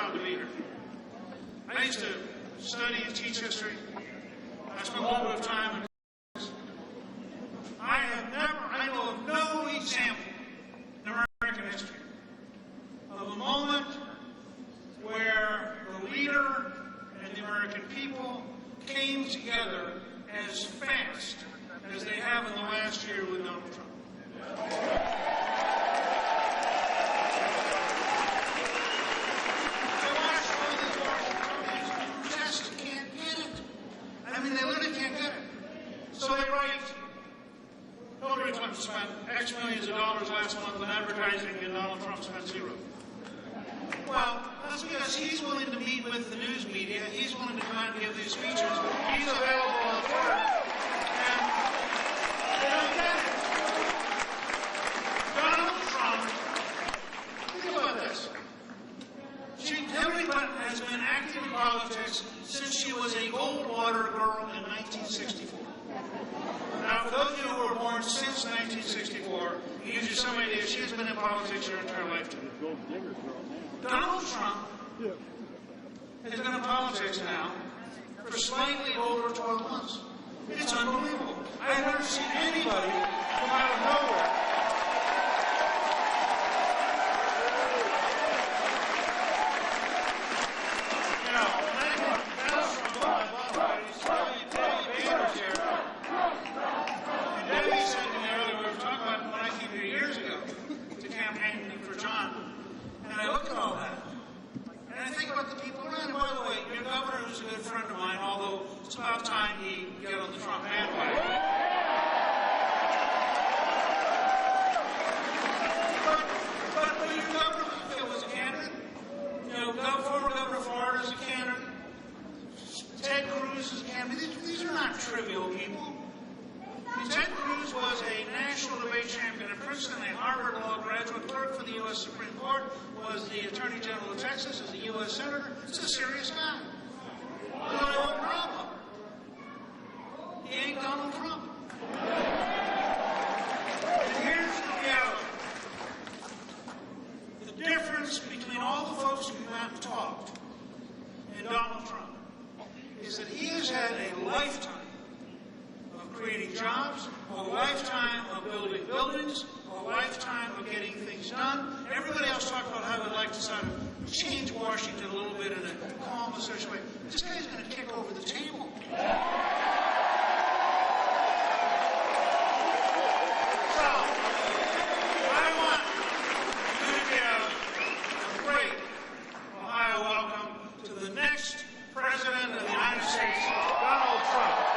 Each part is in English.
proud to be here. I used to study and teach history. I spent a little bit of time in I know of no example in American history of a moment where the leader and the American people came together as fast as they have in the last year with Donald Trump. I watched all these Washingtonians who just can't get it. I mean, they literally can't get it. So they write, Hillary Clinton spent X millions of dollars last month on advertising and Donald Trump spent zero. Well, that's because he's willing to meet with the news media. He's willing to come out and give these speeches. He's available on Twitter. And they don't get it. Donald Trump, think about this. Hillary Clinton has been active in politics since she was a Goldwater girl in 1964. Now, for those of you who were born since 1964, it gives you some idea she has been in politics her entire lifetime. Donald Trump has been in politics now for slightly over 12 months. It's unbelievable. I've never seen anybody come out of nowhere. You know, Donald Trump, he's really famous here. And Debbie said to me earlier, we were talking about when I came here years ago to campaign for John. And I look at all that, and I think about the people around. And by the way, your governor is a good friend of mine, although it's about time he get on the Trump bandwagon. But your governor was a candidate. You know, former Governor of Florida is a candidate. Ted Cruz is a candidate. These are not trivial people. Ted Cruz was a national debate champion at Princeton, a Harvard Law graduate, clerk for the U.S. Supreme Court, was the Attorney General of Texas, is a U.S. Senator. He's a serious guy. There's no problem. He ain't Donald Trump. And here's the reality. The difference between all the folks who come out and talked and Donald Trump is that he has had a lifetime of creating jobs, a lifetime of building buildings, a lifetime of getting things done. Everybody else talked about how they'd like to sort of change Washington a little bit in a calm, associated way. This guy's going to kick over the table. So, I want you to give a great Ohio welcome to the next President of the United States, Donald Trump.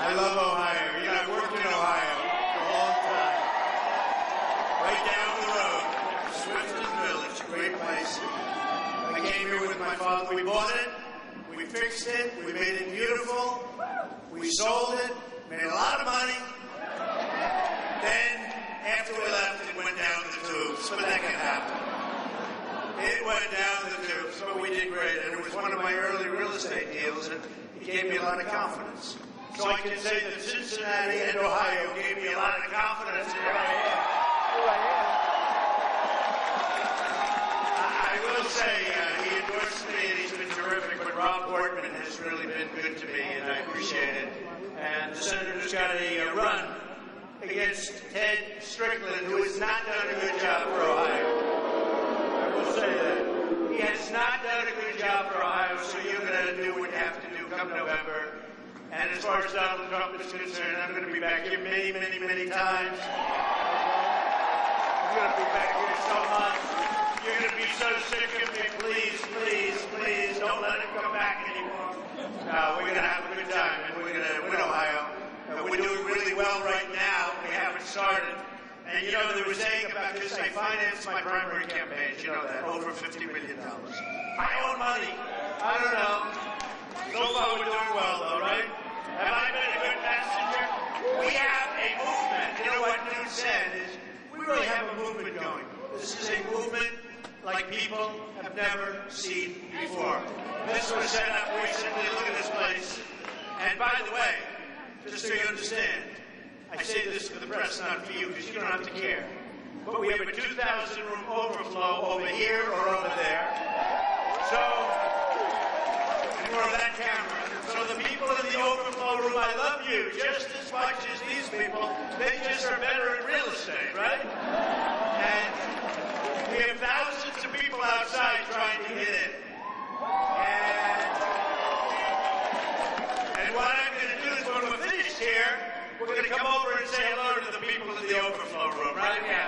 I love Ohio. You know, I've worked in Ohio for a long time. Right down the road, Swiftland Village, great place. I came here with my father. We bought it, we fixed it, we made it beautiful, we sold it, made a lot of money. Then, after we left, it went down the tubes, but that can happen. It went down the tubes, but we did great. And it was one of my early real estate deals, and it gave me a lot of confidence. So I can say that Cincinnati and Ohio gave me a lot of confidence in who I am. I will say he endorsed me, and he's been terrific, but Rob Portman has really been good to me, and I appreciate it. And the senator's got a run against Ted Strickland, who has not done a good job for Ohio. I will say that. He has not done a good job for Ohio, so you're going to do what you have to do come November. And as far as Donald Trump is concerned, I'm going to be back here many, many, many times. going to be back here so much. You're going to be so sick of me. Please, please, please, don't let it come back anymore. No, we're going to have a good time, and we're in Ohio. We're doing really well right now. We haven't started. And you know, they were saying about this, I financed my primary campaigns, you know that, over $50 million. My own money. I don't know. So far we're doing well, though, right? Have I been a good messenger? We have a movement. You know what Newt said is, we really have a movement going. This is a movement like people have never seen before. This was set up recently. Look at this place. And by the way, just so you understand, I say this for the press, not for you, because you don't have to care. But we have a 2,000-room overflow over here or over there. So, ignore that camera. So the people in the overflow room, I love you just as much as these people. They just are better at real estate, right? And we have thousands of people outside trying to get in. And what I'm going to do is when we're finished here, we're going to come over and say hello to the people in the overflow room, right? Yeah.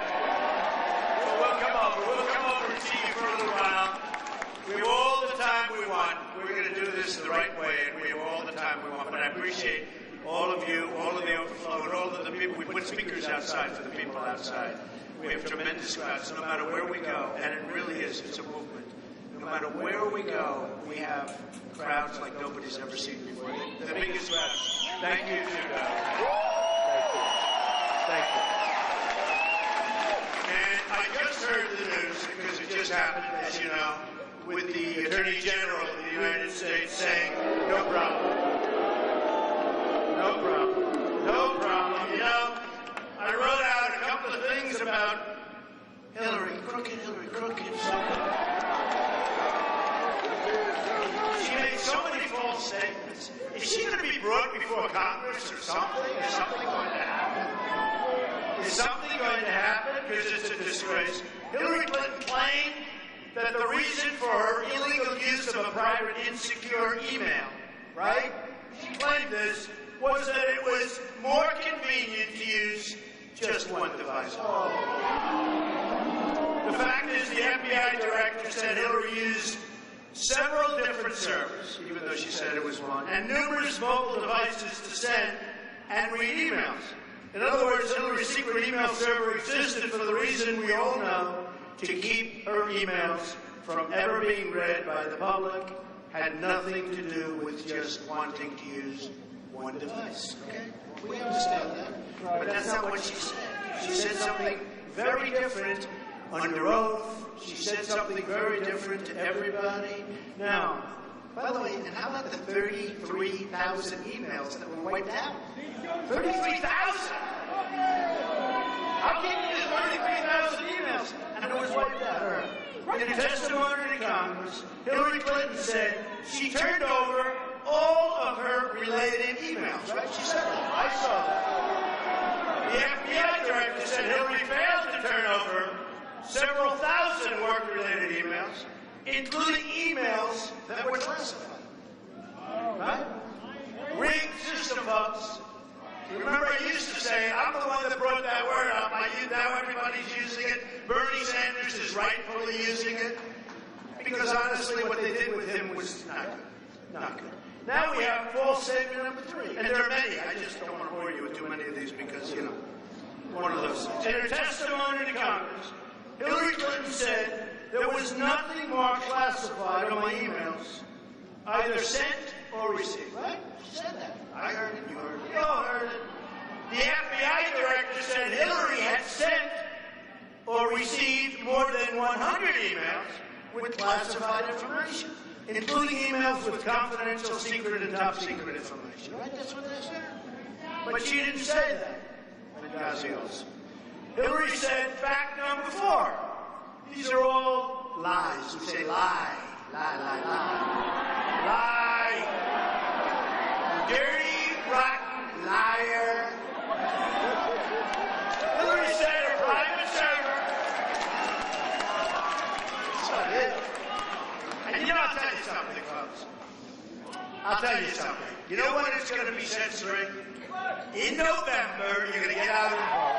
So we'll come over. We'll come over and see you for a little while. We have all the time we want. We're going to do this the right way, and we have all the time we want. But I appreciate all of you, all of the overflow, and all of the people. We put speakers outside for the people outside. We have tremendous crowds, no matter where we go, and it really is. It's a movement. No matter where we go, we have crowds like nobody's ever seen before. The biggest crowds. Thank you, too, guys. Thank you. And I just heard the news, because it just happened, as you know, with the Attorney General of the United States saying, no problem. No problem. No problem. You know, I wrote out a couple of things about Hillary, crooked. She made so many false statements. Is she going to be brought before Congress or something? Is something going to happen? Is something going to happen? Because it's a disgrace. Hillary Clinton claimed that the reason for her illegal use of a private, insecure email, right? She claimed this was that it was more convenient to use just one device. The fact is, the FBI director said Hillary used several different servers, even though she said it was one, and numerous mobile devices to send and read emails. In other words, Hillary's secret email server existed for the reason we all know, to keep her emails from ever being read by the public, had nothing to do with just wanting to use one device. Okay? We understand that. But that's not what she said. She said something very different under oath. She said something very different to everybody. Now, by the way, and how about the 33,000 emails that were wiped out? 33,000! How can you use 33,000 emails and it was wiped out? In a testimony to Congress, Hillary Clinton said she turned over all of her related emails, right? She said that. I saw that. The FBI director said Hillary failed to turn over several thousand work-related emails, including emails that were classified. Right? Rigged system bugs. Remember, I used to say, I'm the one that brought that word up. Now everybody's using it. Bernie Sanders is rightfully using it. Because honestly, what they did with him was not good. Not good. Now we have false statement number 3. And there are many. I just don't want to bore you with too many of these because, you know, one of those things. In her testimony to Congress, Hillary Clinton said there was nothing more classified on my emails, either sent or received. Right? She said that. I heard it. You heard it. You all heard it. The FBI director said Hillary had sent or received more than 100 emails with classified information, including emails with confidential, secret, and top secret information. Right? That's what they said. But she didn't say that. Gazios. Hillary said fact number 4. These are all lies. We say lie. Lie. Dirty, rotten liar. Hillary said her private server. That's not it. And you know, I'll tell you something, folks. I'll tell you something. You know what it's going to be censoring? In November, you're going to get out of the vote.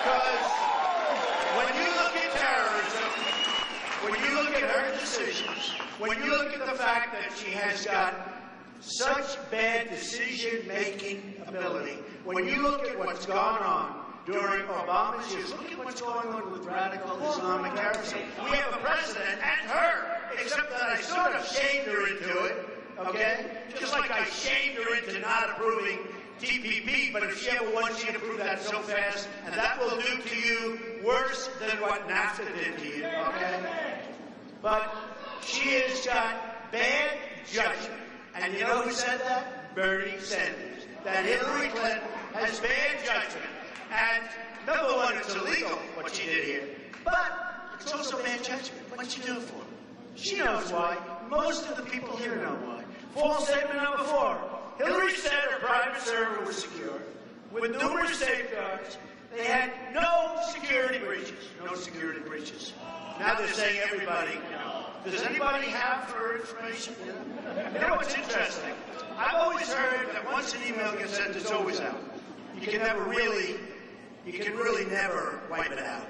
Because when you look at terrorism, when you look at her decisions, when you look at the fact that she has got such bad decision-making ability, when you look at what's gone on during Obama's years, look at what's going on with radical Islamic terrorism. We have a president and her, except that I sort of shamed her into it, okay? Just like I shamed her into not approving TPP, but if she ever wants, she'd approve that so fast, and that will do to you worse than what NAFTA did to you, okay? But she has got bad judgment. And you know who said that? Bernie Sanders. That Hillary Clinton has bad judgment. And number one, it's illegal what she did here. But it's also bad judgment. What'd she do it for? She knows why. Most of the people here know why. False statement number 4. Hillary said her private server was secure, with numerous safeguards. They had no security breaches. No security breaches. Now they're saying everybody. Does anybody have her information? You know what's interesting? I've always heard that once an email gets sent, it's always out. You can really never wipe it out.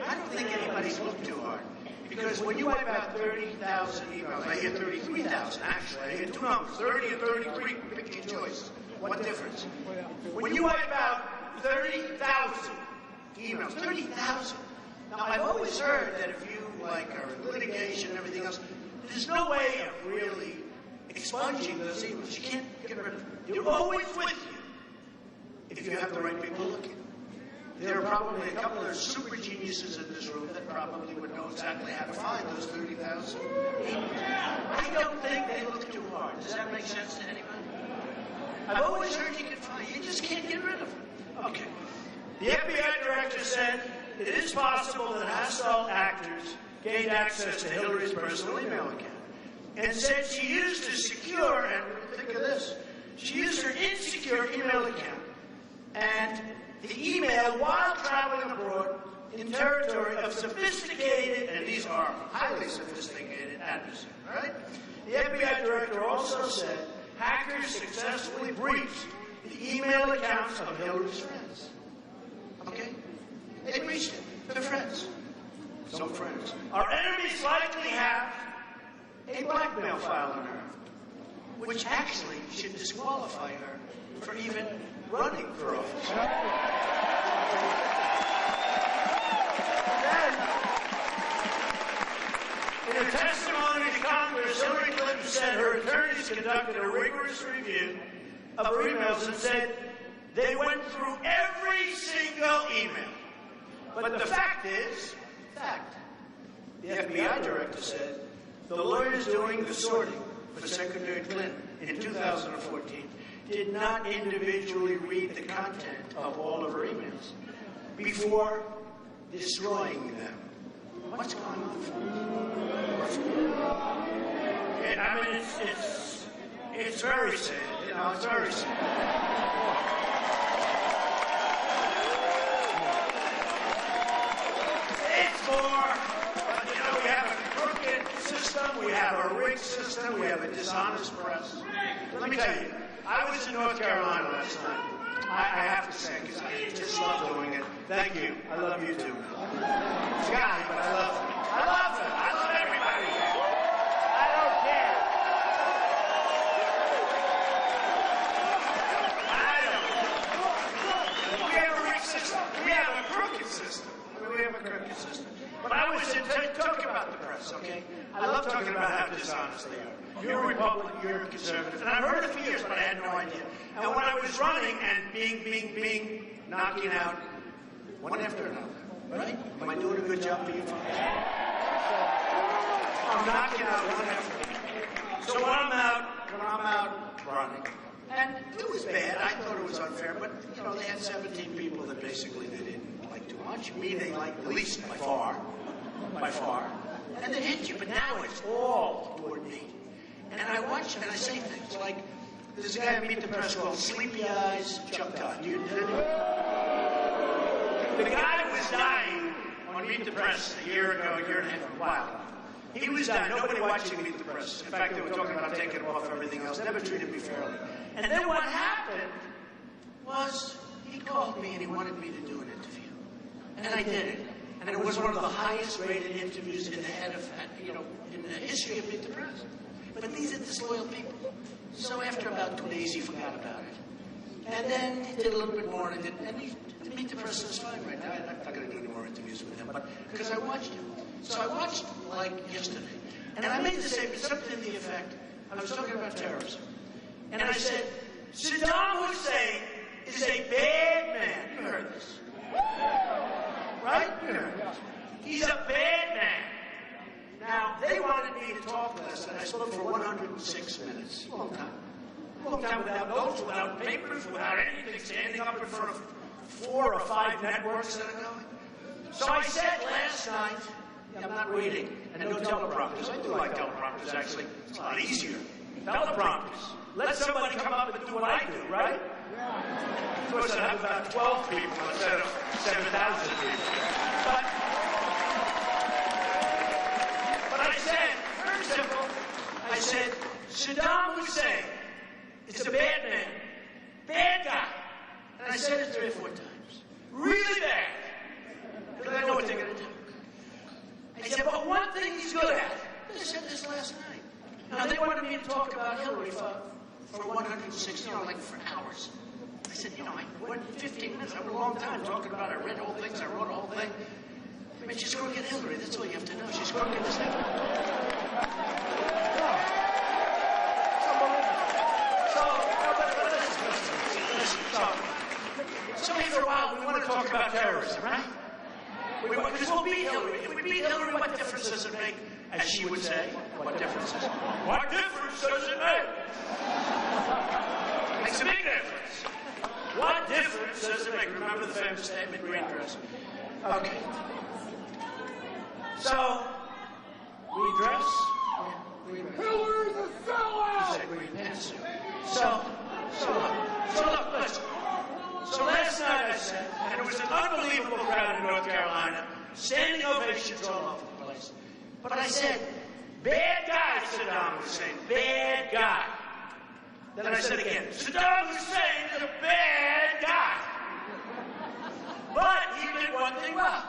I don't think anybody's looked too hard. Because when you wipe out 30,000 emails, I hear 33,000 actually. I hear two numbers, 30 and 33, pick your choice. What difference? When you wipe out 30,000 emails, 30,000. Now, I've always heard that if you, are in litigation and everything else, there's no way of really expunging those emails. You can't get rid of them. They're always with you if you have the right people looking. There are probably a couple of super geniuses in this room that probably would know exactly how to find those 30,000 emails. I don't think they look too hard. Does that make sense to anybody? I've always heard you can find. You just can't get rid of them. Okay. The FBI director said it is possible that hostile actors gained access to Hillary's personal email account and said she used a secure, and think of this, she used her insecure email account and the email while traveling abroad in territory of sophisticated, and these are highly sophisticated adversaries, right? The FBI director also said hackers successfully breached the email accounts of Hillary's friends. Okay? They breached it. They're friends. Some friends. Our enemies likely have a blackmail file on her, which actually should disqualify her for even running for office. In a testimony to Congress, Hillary Clinton said her attorneys conducted a rigorous review of her emails and said they went through every single email. But the fact is, the FBI director said the lawyers doing the sorting for Secretary Clinton in 2014 did not individually read the content of all of her emails before destroying them. What's going on? I mean, it's very sad. You know, it's very sad. It's more, but you know, we have a crooked system, we have a rigged system, we have a dishonest press. Let me tell you, I was in North Carolina last night. I have to say, because I just love doing it. Thank you. I love you too. It's a guy, but I love him. I love him. I love everybody. I don't care. I don't. We have a rigged system. We have a crooked system. We have a crooked system. But I was talking about the press, okay? I love talking about how dishonest they are. You're a Republican, you're a conservative. And I've heard it for years, but I had no idea. And when I was running and being, knocking out one after another, right? Am I doing a good job for you folks? I'm knocking out one after another. So when I'm out running, and it was bad. I thought it was unfair, but, you know, they had 17 people that basically they didn't like too much. Me, they liked the least by far. And they hit you, but now it's all toward me. And I watch and I say things like, there's a guy at Meet the Press called Sleepy Eyes Chuck Todd. The guy was dying on Meet the Press a year ago, a year and a half, wow. He was dying. Nobody watching Meet the Press. In fact, they were talking about taking him off everything else. Never treated me fairly. And then what happened was he called me and he wanted me to do an interview. And I did it. And it was one of the highest rated interviews in the history of Meet the Press. But these are disloyal people. So after about 2 days, he forgot about it. And then he did a little bit more, and Meet the Press is fine right now. I'm not going to do any more interviews with him, but because I watched him. So I watched, like, yesterday. And I made the statement, something to the effect, I was talking about terrorism. And I said, Saddam Hussein is a bad man. You heard this. Right? You heard this. He's a bad man. Now, they wanted me to talk last night. I spoke for 106 minutes. Long time. Long time without notes, without papers, without anything, standing up in front of 4 or 5 networks that are going. So I said last night, I'm not reading, and no teleprompters. I do like teleprompters, actually. It's a lot easier. Teleprompters. Let somebody come up and do what I do, right? Of course, I have about 12 people instead of 7,000 people. But I said, very simple, I said, Saddam Hussein is a bad man, bad guy. And I said it 3 or 4 times. Really bad. Because I know what they're going to do. I said, but one thing he's good at. I said this last night. Now, they wanted me to talk about Hillary for 160, like for hours. I said, I went 15 minutes. I went a long time talking about it. I read whole things. I wrote a whole thing. I mean, she's going to get Hillary. That's all you have to know. She's going to get this thing. So after a while, we want to talk about terrorism, right? Because we'll beat Hillary. If we beat Hillary, what difference does it make? As she would say, what difference does it make? What difference does it make? Makes a big difference. What difference does it make? Remember the famous statement, green dress? Okay. So, we dress. Hillary's a sellout! He said green pantsuit. So look, listen. So last night I said, and it was an unbelievable crowd in North Carolina, standing ovations all over the place. But I said, bad guy, Saddam Hussein, bad guy. Then I said again, Saddam Hussein is a bad guy. But he did one thing well.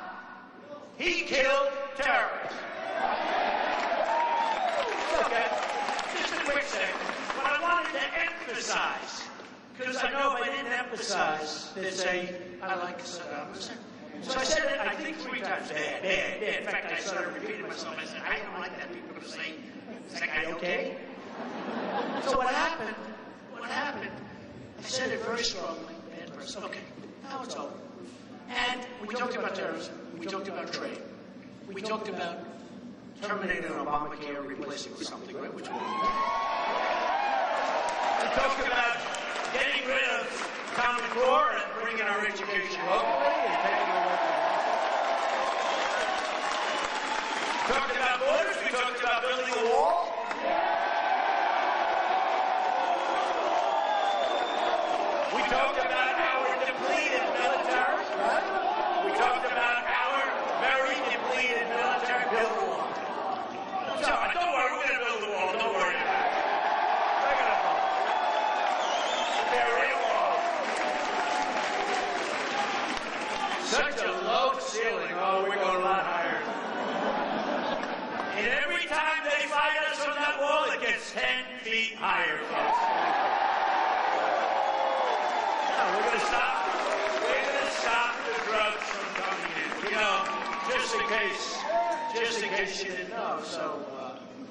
He killed terrorists. Okay, just a quick second. But I wanted to emphasize, because I know if I didn't emphasize, they'd say, I like Saddam Hussein. So I said it, I think 3 times, bad, bad, bad. In fact, I started repeating myself. I said, I don't like that. People are going to say, is that guy okay? So what happened, I said it very strongly, bad person. Okay, now it's over. And we talked about terrorism. We talked about trade. We talked about terminating Obamacare, replacing with something, right? Which one? We talked about getting rid of Common Core and bringing our education locally and taking away from We talked about borders. We talked about building a wall. We talked about our depleted military. We talked about our very depleted military. Build a wall. So, don't worry, we're going to build a wall. Don't worry about it. We're going to build a very wall. Such a low ceiling. Oh, we're going a lot higher. And every time they fight us on that wall, it gets 10 feet higher, folks. No, we're going to stop the drugs from coming in. Just in case you didn't know. So,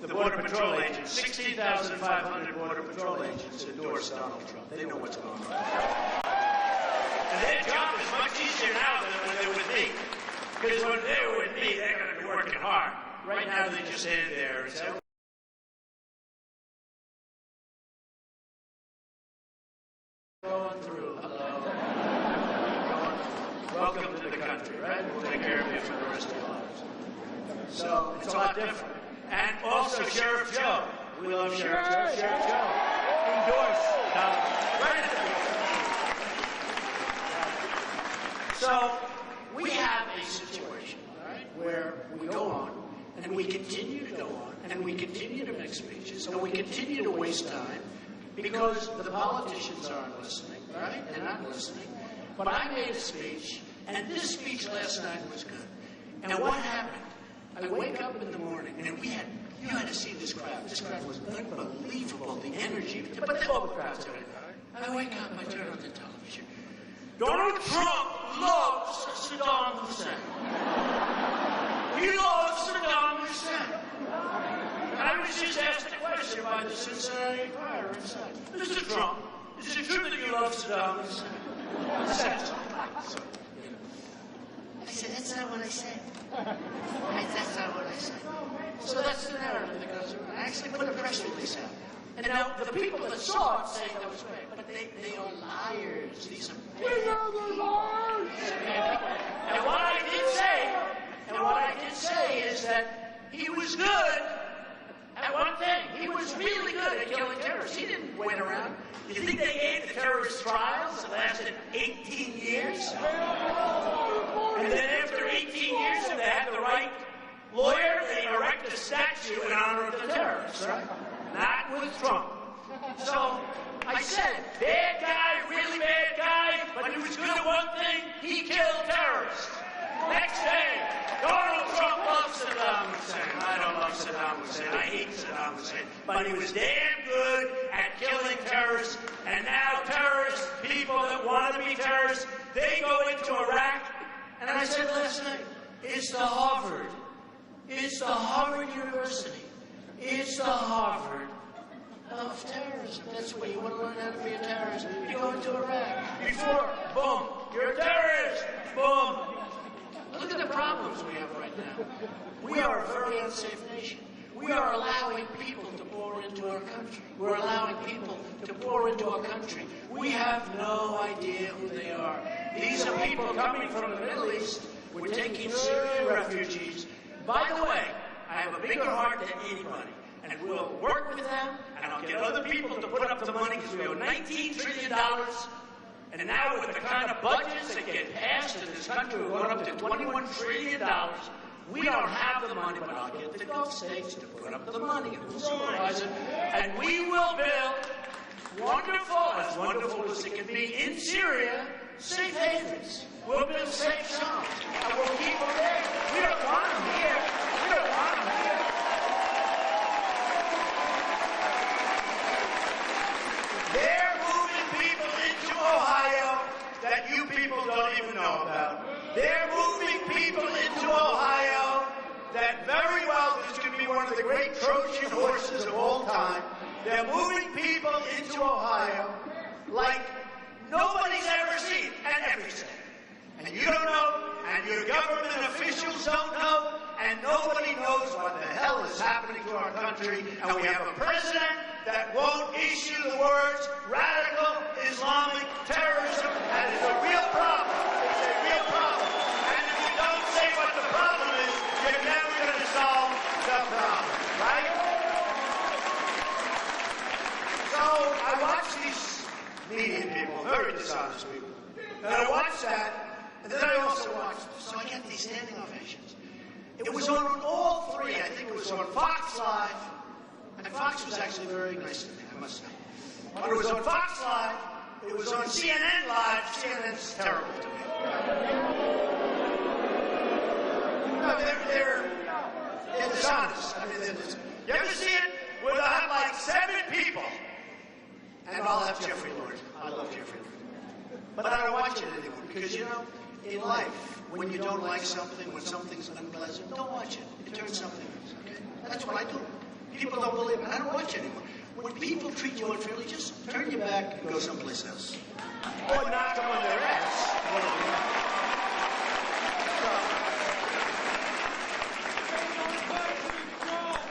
the Border Patrol agents, 16,500 Border Patrol agents endorsed Donald Trump. They know what's going on. And their job is much easier now than when they were with me. Because when they were with me, they're going to be working hard. Right now, they just stand there and say, going through, hello. Welcome to the country, right? We'll take care of you for the rest of your lives. So, it's a lot different. And also Sheriff Joe. We love Sheriff Joe. Sheriff Joe. Endorse Donald. Right at the beginning. So, we have a situation, right, where we go on, and we continue to go on, and we continue to make speeches, and we continue to waste time, because the politicians aren't listening, right? They're not listening. But I made a speech And this speech last night was good. And what happened? I wake up in the morning, and you had to see this crowd. This crowd was unbelievable, the energy. But all the crowds are in. I wake up, I turn on the television. Donald Trump loves Saddam Hussein. He loves Saddam Hussein. And I was just asked a question by the Cincinnati Enquirer inside. Mr. Trump, is it true that you love Saddam Hussein? I said, that's not what I said. That's not what I said. So that's the narrative that goes around. I actually put a press release out. And now the people that saw it say that was great, but they are liars. These are bad liars. And what I did say is that he was good at one thing. He was really good at killing terrorists. He didn't wait around. You think they gave the terrorist trials that lasted 18 years? And then after 18 years, if they had the right lawyer, they erect a statue in honor of the terrorists, right? Not with Trump. So I said, bad guy, really bad guy, but he was good at one thing, he killed terrorists. Next day, Donald Trump loves Saddam Hussein. I don't love Saddam Hussein. I hate Saddam Hussein. But he was damn good at killing terrorists. And now terrorists, people that want to be terrorists, they go into Iraq. And I said last night, it's the Harvard University. It's the Harvard of terrorism. That's where you want to learn how to be a terrorist. You go into Iraq. Before, boom, you're a terrorist. Boom. Look at the problems we have right now. We are a very unsafe nation. We are allowing people to pour into our country. We're allowing people to pour into our country. We have no idea who they are. These are people coming from the Middle East. We're taking Syrian refugees. By the way, I have a bigger heart than anybody. And we'll work with them, and I'll get other people to put up the money because we owe $19 trillion. And now with the kind of budgets that get passed in this country, we're going up to $21 trillion. We don't have the money, but I'll get the Gulf states to put up the money, and we'll supervise it. And we will build as wonderful as it can be in Syria, safe havens. We'll build safe zones, and we'll keep them there. We don't want them here. We don't want them here. They're moving people into Ohio that you people don't even know about. They're moving people into Ohio that very well is going to be one of the great Trojan horses of all time. They're moving people into Ohio like nobody's ever seen and everything. And you don't know, and your government officials don't know, and nobody knows what the hell is happening to our country. And we have a president that won't issue the words radical Islamic terrorism, and it's a real problem. It's a real problem. And if you don't say what the problem is, you're never going to solve the problem, right? So I watch these media people, very dishonest people, and I watch that. And then I also watched, so I get these standing ovations. It was on all three. I think it was on Fox Live. And Fox was actually very nice to me, I must say. But it was on Fox Live. It was on CNN Live. CNN's terrible to me. No, they're dishonest. I mean, you ever see it where they'll have like 7 people? And I'll have Jeffrey Lord. I love Jeffrey Lord. But I don't watch it anymore because, you know, in life, when you don't like something, when something's unpleasant, don't watch it. It turns something else, okay? That's what I do. People don't believe it. I don't watch it anymore. When people treat you unfairly, just turn your back and go someplace else. Or knock them on their ass.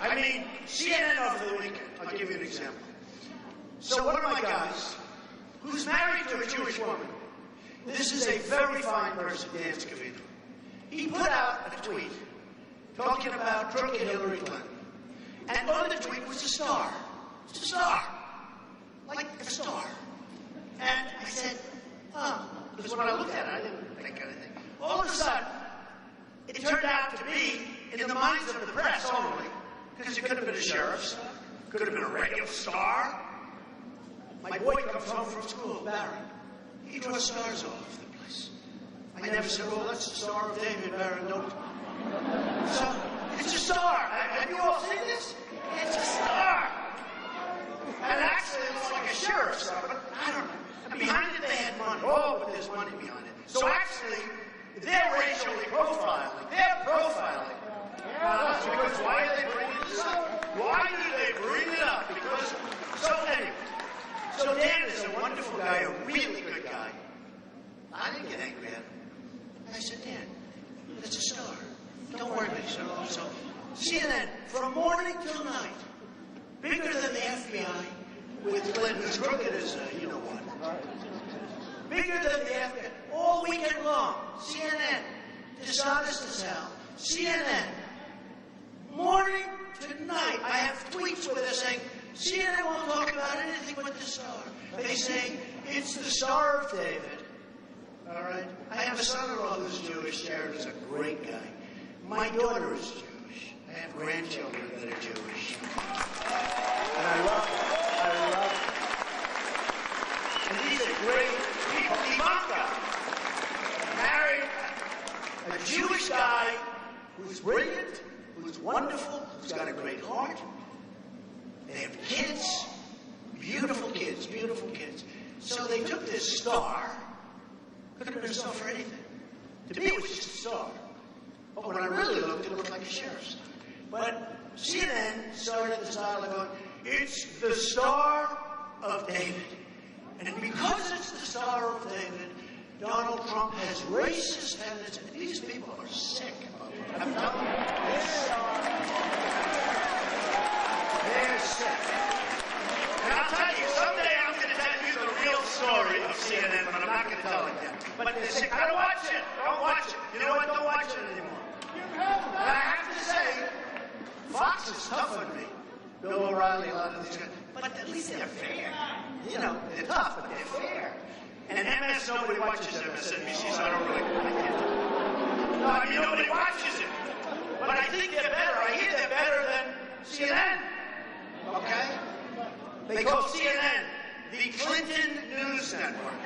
I mean, CNN over the weekend. I'll give you an example. So one of my guys, who's married to a Jewish woman, this is a very fine person, Dan Scavino. He put out a tweet talking about crooked Hillary Clinton. And on the tweet was a star. It's a star. Like a star. And I said, because when I looked at it, I didn't think anything. All of a sudden, it turned out to be in the minds of the press only, because it could have been a sheriff's star, could have been a regular star. My boy comes home from school, Barry. He draws stars all over the place. I I never said, oh, that's the Star of David, Baron. Don't. So, it's a star. Have you all seen this? It's a star. And actually, it's like a sheriff's star, but I don't know. And behind it, they had money. Oh, but there's money behind it. So actually, they're racially profiling. They're profiling. Because why are they bringing this up? Why do they bring it up? Because, so anyway. So Dan is a wonderful guy, a really good guy. I didn't get angry at him. I said, Dan, it's a star. Don't worry about it. So CNN, from morning till night, bigger than the FBI, with Clinton, who's crooked as you know what. Bigger than the FBI, all weekend long. CNN, dishonest as hell. CNN, morning to night. I have tweets where they're saying, CNN won't talk about anything but the star. They say, it's the Star of David. All right? I have a son-in-law who's Jewish. Jared is a great guy. My daughter is Jewish. I have grandchildren that are Jewish. And I love them. I love them. And these are great people. Ivanka married a Jewish guy who's brilliant, who's wonderful, who's got a great heart. They have kids, beautiful kids, beautiful kids. So they took this star, couldn't have been a star for anything. To me, it was just a star. But when I really looked, it looked like a sheriff's star. But CNN started the style of going, it's the Star of David. And because it's the Star of David, Donald Trump has racist tendencies. These people are sick. I'm telling you, they're sick. And I'll tell you, someday I'm going to tell you the real story of CNN, but I'm not going to tell it yet. But they're sick. I don't watch it. Don't watch it. You know what? Don't watch it anymore. And I have to say, Fox is tough on me. Bill O'Reilly, a lot of these guys. But at least they're fair. You know, they're tough, but they're fair. And MS, nobody watches MSNBC, so I don't really like it. No, I mean, nobody watches it. But I think they're better. I hear they're better than CNN. Okay? They call CNN the Clinton News Network.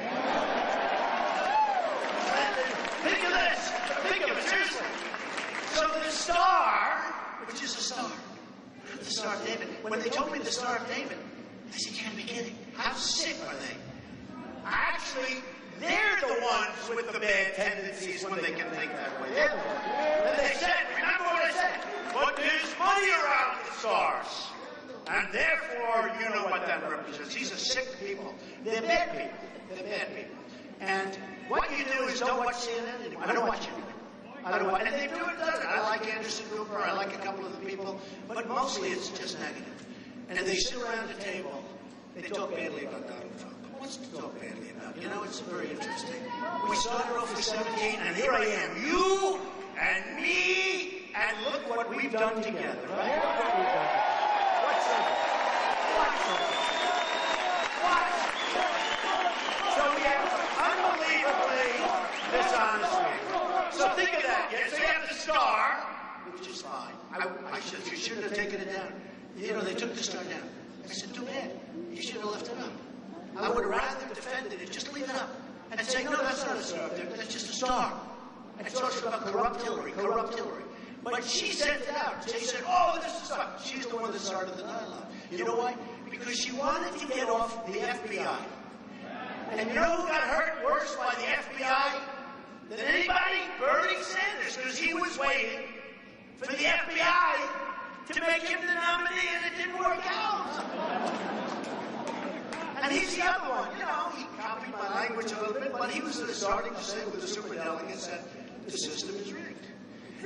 Think of this. Think of it, seriously. So the Star, which is a star, not the Star of David. When they told me the Star of David, I said, you can't be kidding. How sick are they? Actually, they're the ones with the bad tendencies when they can think that way. They're the ones. And they said, remember what I said? But there's money around the stars. And therefore, you know what that represents. These are sick people. They're bad people. They're bad people. And what you do is don't watch CNN anymore. I don't watch it anymore. I don't watch, and they've done it. I like Anderson Cooper. I like a couple of the people. But mostly it's just negative. And they sit around the table. They talk badly about Donald Trump. What's to talk badly about? You know, it's very interesting. We started off with 17, and here I am. You and me, and look what we've done together, right? Look what we've done together. What's something? What's something? What? So we have unbelievably dishonest people. So think of that. Yes, so you have the Star, which is fine. You shouldn't have taken it down. You know, they took the Star down. I said, too bad. You should have left it up. I would rather defend it and just leave it up and say, no, that's not a star. That's just a star. And it talks about corrupt Hillary. But she sent it out. She said, oh, this is a star. She's the one that started the dialogue. You know why? Because she wanted to get off the FBI. And you know who got hurt worse by the FBI than anybody? Bernie Sanders, because he was waiting for the FBI to make him the nominee, and it didn't work out. And he's the other one. You know, he copied my language a little bit, but he was starting to say with the superdelegates that the system is rigged.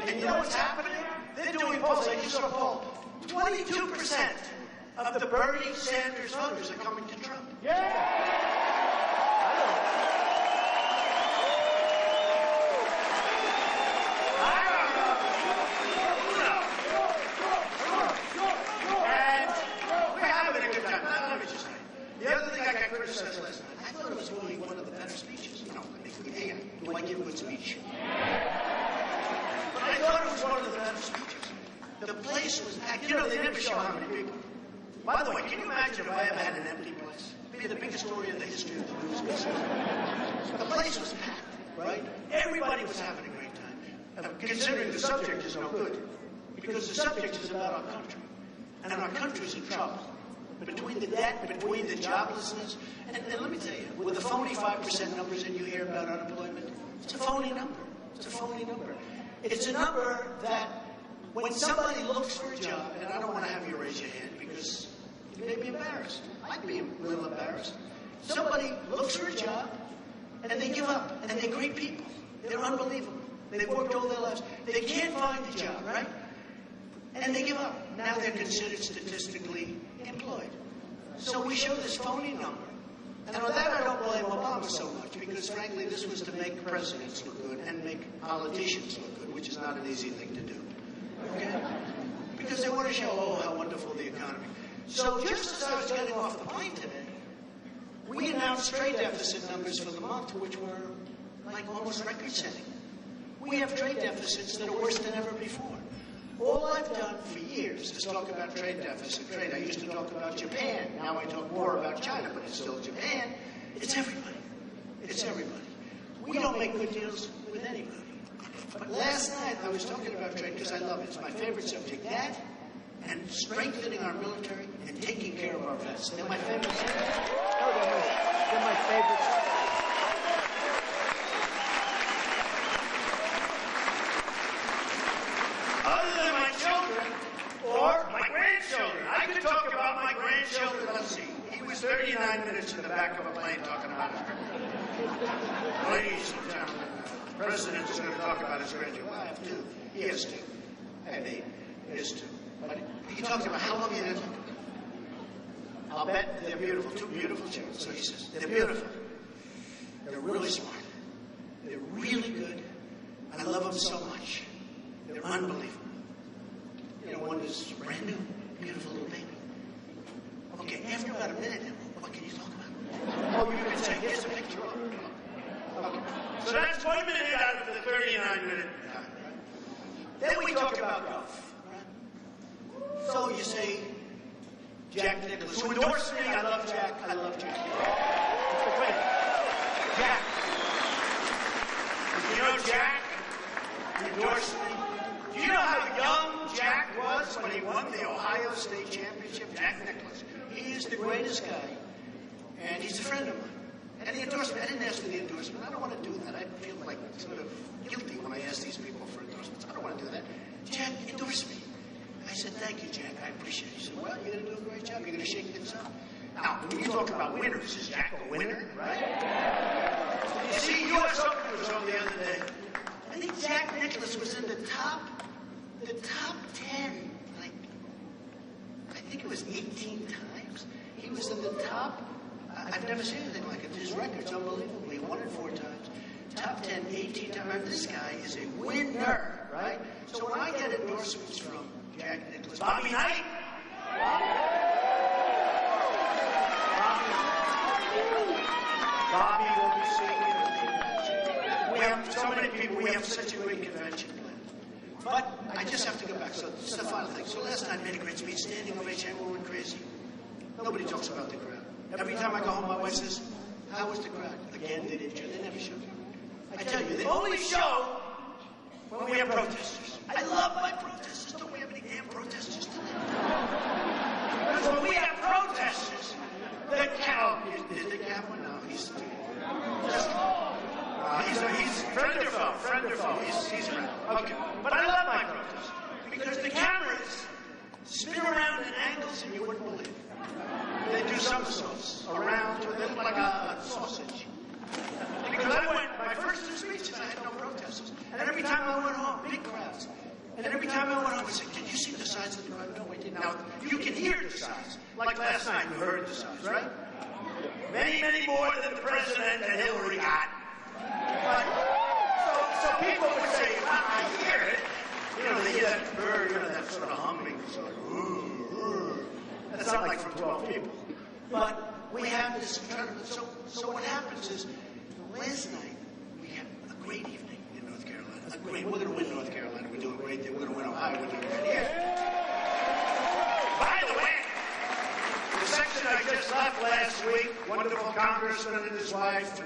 And you know what's happening? They're doing polls. I just saw a poll. 22% of the Bernie Sanders voters are coming to Trump. Yeah! Criticized last night. I thought it was really one of the better speeches. You know, hey, do I give a good speech? But I thought it was one of the better speeches. The place was packed. You know, they never show how many people. By the way, can you imagine if I ever had an empty place? It'd be the biggest story in the history of the news business. The place was packed, right? Everybody was having a great time, considering the subject is no good, because the subject is about our country, and our country's in trouble. Between the debt, between the joblessness, and let me tell you, with the phony 5% numbers that you hear about unemployment, it's a phony number. It's a phony number. It's a number that when somebody looks for a job, and I don't want to have you raise your hand because you may be embarrassed. I'd be a little embarrassed. Somebody looks for a job, and they give up, and they're great people. They're unbelievable. They've worked all their lives. They can't find a job, right? And they give up. Now they're considered statistically employed. So we show this phony number. And on that I don't blame Obama so much, because frankly this was to make presidents look good and make politicians look good, which is not an easy thing to do. Okay? Because they want to show, oh, how wonderful the economy. So just as I was getting off the plane today, we announced trade deficit numbers for the month, which were like almost record-setting. We have trade deficits that are worse than ever before. All I've done for years is talk about trade deficit, trade. I used to talk about Japan. Now I talk more about China, but it's still Japan. It's everybody. It's everybody. We don't make good deals with anybody. But last night I was talking about trade because I love it. It's my favorite subject. That and strengthening our military and taking care of our vets. They're my favorite subjects. They're my favorite subjects. Other than my children or my grandchildren. I could talk about my grandchildren. Let's see. He was 39 minutes in the back of a plane talking about his grandchildren. Ladies and gentlemen, the president is going to talk about his grandchildren. Well, I have two. He has two. I have eight. He has two. But he talks about how long he didn't talk about it. I'll bet they're beautiful. Two beautiful children. So he says, they're beautiful. They're really smart. They're really good. I love them so much. They're unbelievable. You know, one is brand new, beautiful little baby. Okay, after about a minute, what can you talk about? Oh, you can say, here's a picture of it. Okay. So that's 1 minute out of the 39-minute time. Then we talk about golf. Right? So you say, Jack Nicklaus, who endorsed me, I love Jack, I love Jack. Wait, Jack. You know Jack endorsed me? Do you know how young Jack was when he won the Ohio State Championship? Jack Nicklaus. He is the greatest guy, and he's a friend of mine. And the endorsement, I didn't ask for the endorsement. I don't want to do that. I feel like sort of guilty when I ask these people for endorsements. I don't want to do that. Jack endorsed me. I said, thank you, Jack. I appreciate it. He said, well, you're going to do a great job. You're going to shake things up. Now, when you talk about winners, is Jack a winner, right? You see, U.S. Open was on the other day. I think Jack Nicklaus was in the top 10, like, I think it was 18 times. He was in the top, I've never seen anything like it. His record's unbelievable. He won it 4 times. Top 10, 18 times. This guy is a winner, right? So when I get endorsements from Jack Nicklaus, Bobby Knight, Bobby will be singing at the convention. We have so many people, we have such a great convention plan. But I just have to go back. So this is the final thing. So last night I made a great speech, standing ovation, everyone went crazy. Nobody talks about the crowd. Every time I go home, my wife says, how was the crowd? Again, they didn't show. They never showed. I tell you, they only show when we have protesters. I love my protesters. Don't we have any damn protesters today? Because when we have protesters, the cow, did the cow? No, he's friend or foe, friend or foe. He's friend. Okay. But I love my protesters because the cameras spin around in angles and you wouldn't believe it. They do somersaults around, they look like a sausage. Because I went, my first 2 speeches, I had no protesters. And every time I went home, big crowds. And every time I went home, I said, did you see the size of the crowd? No, I didn't. Now, you can hear the size. Like last night, you heard the size, right? Many, many more than the president and Hillary got. But, so people would say, I hear it. You know, they hear that bird, you know, that sort of humming. So like, ooh. That's not like from 12 people. But we have this tournament. So what happens is, last night, we had a great evening in North Carolina. We're going to win North Carolina. We're doing great there. We're going to win Ohio. We're doing great here. By the way, the section I just left last week, wonderful congressman and his wife,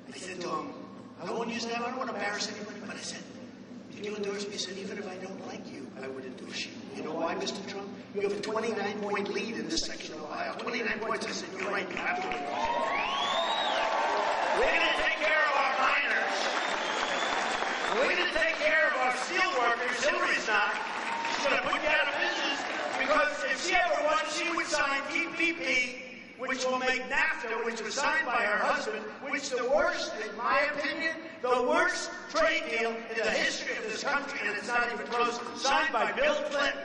I said to him, I won't use that. I don't want to embarrass anybody, but I said, did you endorse me? He said, even if I don't like you, I would endorse you. You know why, Mr. Trump? You have a 29-point lead in this section of Ohio. 29 points. I said, you're right, you have to endorse me. We're going to take care of our miners. We're going to take care of our steel workers. Hillary's not. She's going to put you out of business because if she ever won, she would sign TPP, which will make NAFTA, which was signed by her husband, which is the worst, in my opinion, the worst trade deal in the history of this country, and it's not even close, signed by Bill Clinton.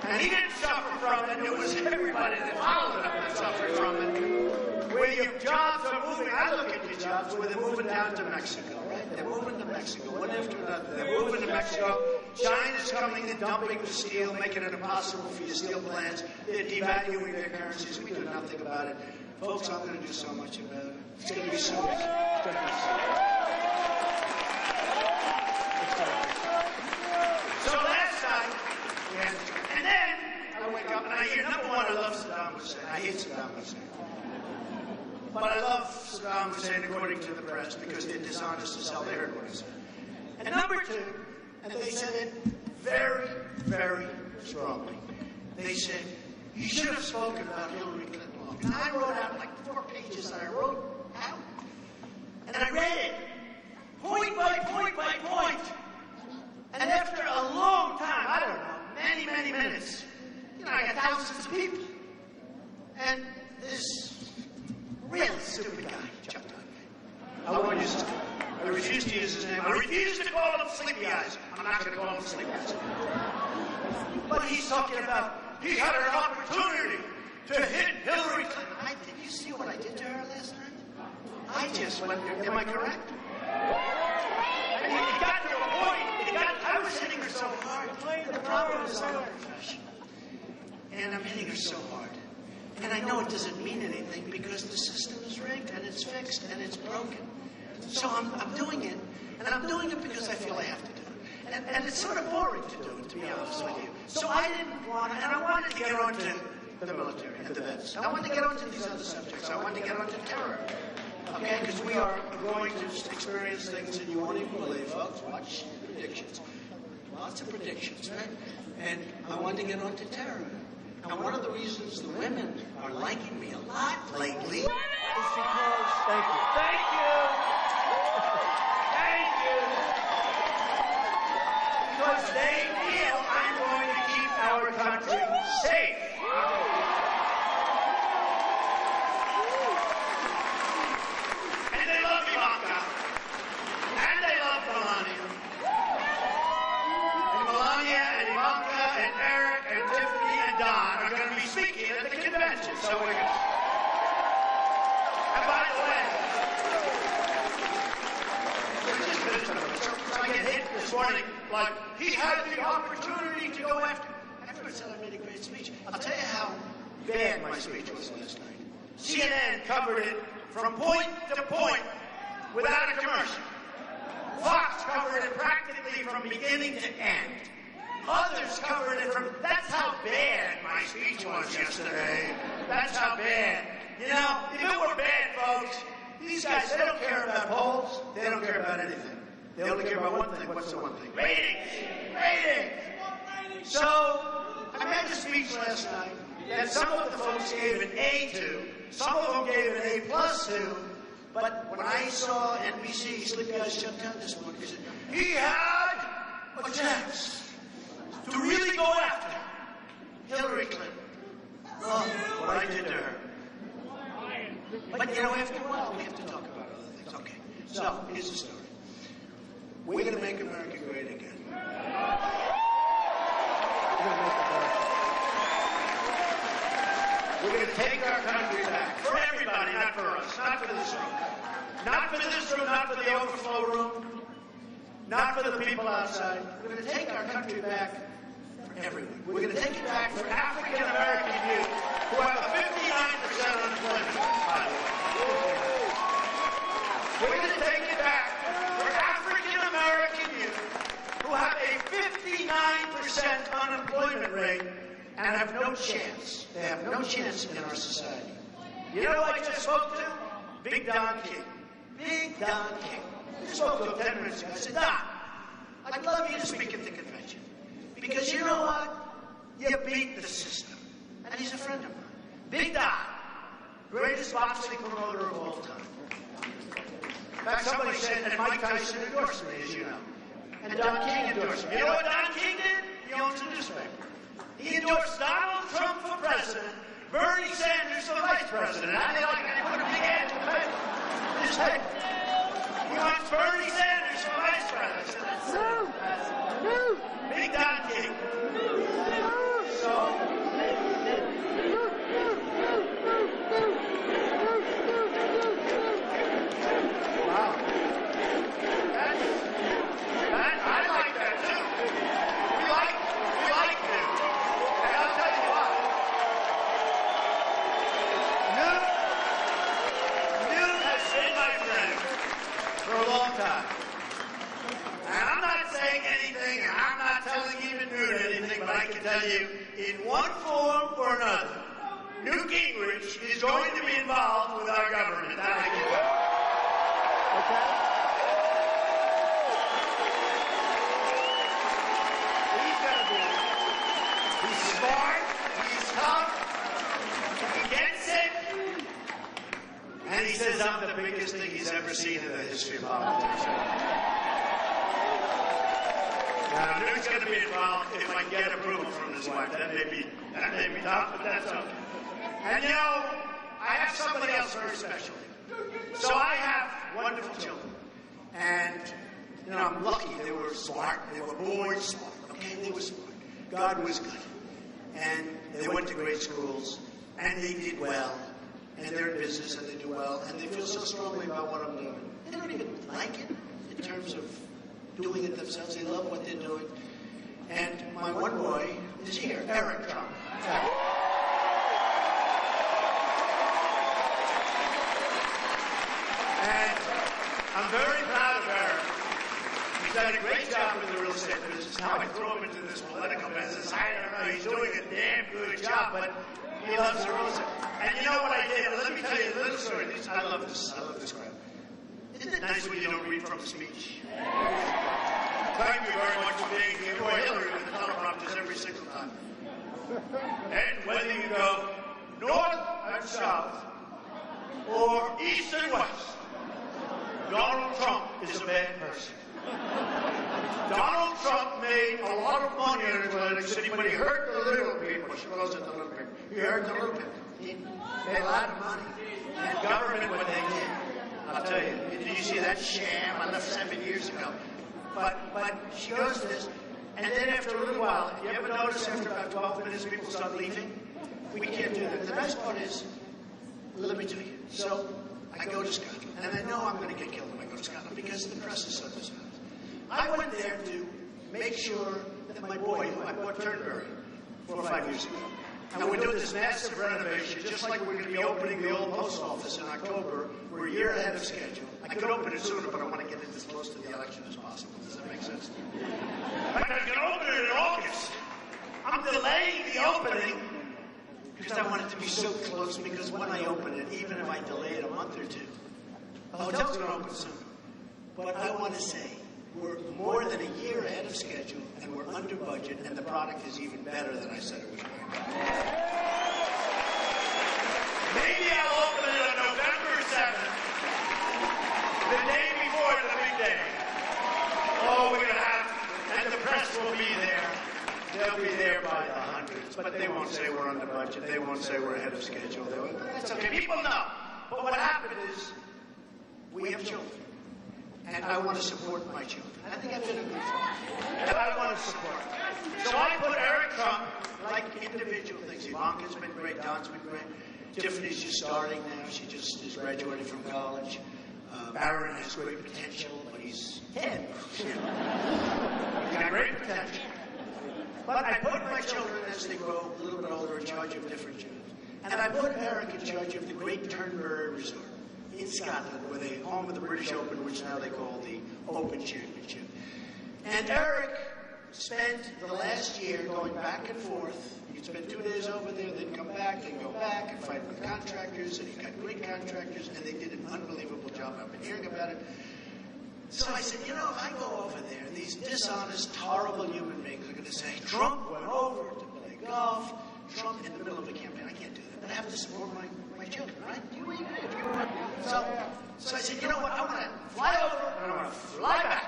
And he didn't suffer from it. It was everybody that followed him that suffered from it. Where your jobs are moving, I look at your jobs where they're moving down to Mexico, right? They're moving to Mexico, one after another. They're moving to Mexico. China's coming and dumping the steel, making it impossible for your steel plants. They're devaluing their currencies. We do nothing about it. Folks, I'm going to do so much about it. It's going to be so easy. It's going to be so easy. So last night, and then I wake up and I hear, number one, I love Saddam Hussein. I hate Saddam Hussein. But I love Saddam Hussein according to the press because they're dishonest as hell. They heard what I said. And number two, and they said it very, very strongly. They said, you should have spoken about Hillary Clinton. And I wrote out like 4 pages that I wrote out. And I read it, point by point by point. And after a long time, I don't know, many, many minutes, you know, I got thousands of people. And this real stupid guy jumped on me. I won't use his name. I refuse to use his name. I refuse to call him Sleepy Eyes. I'm not going to call him Sleepy Eyes. But he's talking about he had an opportunity to hit Hillary Clinton. Did you see what I did to her last night? I just went, am I correct? I mean, it got to a point. I was hitting her so hard. The problem is I'm a professional. And I'm hitting her so hard. And I know it doesn't mean anything because the system is rigged and it's fixed and it's broken. So I'm doing it. And I'm doing it because I feel I have to do it. And it's sort of boring to do it, to be honest with you. So I didn't want to, and I wanted to get on to the military and the vets. I wanted to get onto these other subjects. I wanted to get onto terror. Okay? Because we are going to experience things that you won't even believe, folks. Watch predictions. Lots of predictions, right? And I wanted to get onto terror. And one of the reasons the women are liking me a lot lately is because... Thank you. Thank you! Thank you! Because they feel I'm going to keep our country safe. And they love Ivanka. And they love Melania. And Melania and Ivanka and Eric and Tiffany and Don are going to be speaking at the convention. So we're going to... And by the way, I get hit this morning like he had the opportunity to go after. Everyone said I made a great speech. I'll tell you how bad my speech was last night. CNN covered it from point to point without a commercial. Fox covered it practically from beginning to end. Others covered it from... That's how bad my speech was yesterday. That's how bad. You know, if it were bad, folks, these guys, they don't care about polls. They don't care about anything. They only care about one thing. What's the one thing? Ratings! Ratings! So, I made a speech last night that some of the folks gave an A to, some of them gave an A+ to, but when I saw NBC, Sleepy Eyes shut down this morning, he said, he had a chance to really go after Hillary Clinton. Oh, what I did to her. But, you know, after a while, we have to talk about other things. Okay, so here's the story. We're going to make America great again. We're going to take our country back. For everybody, not for us. Not for this room. Not for this room, not for the overflow room. Not for the people outside. We're going to take our country back for everyone. We're going to take it back for African American youth who have a 59% unemployment, by the way. We're going to take it back for African American youth who have a 59% unemployment rate and have no chance. They have no chance in our society. You know who I just spoke to? Big Don King. Big Don King. I spoke to him 10 minutes ago. I said, Don, I'd love you to speak at the convention. Because you know what? You beat the system. And he's a friend of mine. Big Don, greatest boxing promoter of all time. In fact, somebody said that Mike Tyson endorsed me, as you know. And Don King endorsed me. You know what Don King did? He owns a newspaper. He endorsed Donald Trump for president, Bernie Sanders for vice president. How do you like it? He put a big ad in the paper. This paper. He wants Bernie Sanders for vice president. Big Don King. So... Wow. I like that too. We like to. And I'll tell you what. Newt has been my friend for a long time. And I'm not saying anything, and I'm not telling even Newt anything, but I can tell you, in one form or another, Newt Gingrich is going to be involved with our government. That I can tell you. Okay? He's going to be. He's smart. He's tough. He gets it. And he says I'm the biggest thing he's ever seen in the history of politics. Now, Newt's going to be involved if I get approval from his wife. That may be tough, but that's okay. And you know, I have somebody else very special. So I have wonderful children. And, you know, I'm lucky. They were smart. They were born smart. Okay? They were smart. God was good. And they went to great schools. And they did well. And they're in business and they do well. And they feel so strongly about what I'm doing. They don't even like it in terms of doing it themselves. They love what they're doing. And my one boy is here, Eric Trump. And I'm very proud of Eric. He's done a great job with the real estate business. Now I throw him into this political business. I don't know. He's doing a damn good job, but he loves the real estate. And you know what I did? Let me tell you a little story. I love this. I love this crowd. Isn't it nice when you don't read from the speech? Thank you very much for being here. Boy, Hillary with the teleprompters every single time. And whether you go north and south or east and west, Donald Trump is a bad person. Donald Trump made a lot of money in Atlantic City, but he hurt the little people. She calls it the little people. He hurt the little people. He made a lot of money. And government, what they did, I'll tell you. Did you see that sham? I left 7 years ago. But she goes to this, and then after a little while, you ever notice after about 12 minutes people start leaving? We can't do that. The best part is, let me tell you. So I go to Scotland, and I know I'm going to get killed when I go to Scotland because the press is so dishonest. I went there to make sure that my boy, who I bought Turnberry 4 or 5 years ago, and we're doing this massive renovation, just like we're going to be opening the old post office in October. We're a year ahead of schedule. I could open it sooner, but I want to get it as close to the election as possible. Does that make sense? In fact, I was going to open it in August. I'm delaying the opening because I want it to be so close, because when I open it, even if I delay it a month or two, the hotel's going to open soon. But I want to say, we're more than a year ahead of schedule, and we're under budget, and the product is even better than I said it was going to be. Maybe I'll open it on November 7th, the day before the big day. Oh, we're going to have, and the press will be there. They'll be there by the hundreds, but they won't say we're under budget. They won't say we're ahead of schedule. That's okay. People know. But what happened is, we have children. And I want to support my children. I think I've been a good father. And I want to support them. So I put Eric Trump like individual things. Ivanka's been great. Don's been great. Tiffany's just starting now. She just is graduating from college. Barron has great potential, but he's 10. You know. He's got great potential. But I put my children, as they grow a little bit older, in charge of different jobs. And I put Eric in charge of the Great Turnberry Resort in Scotland, where they home of the British Open, which now they call the Open Championship. And Eric spent the last year going back and forth. He'd spend 2 days over there, then come back, then go back and fight with contractors, and he got great contractors, and they did an unbelievable job. I've been hearing about it. So I said, you know, if I go over there, these dishonest, horrible human beings are going to say, Trump went over to play golf, Trump in the middle of a campaign. I can't do that. But I have to support my children, right? You agree if you want. So I said, you know what? I want to fly over and I want to fly back.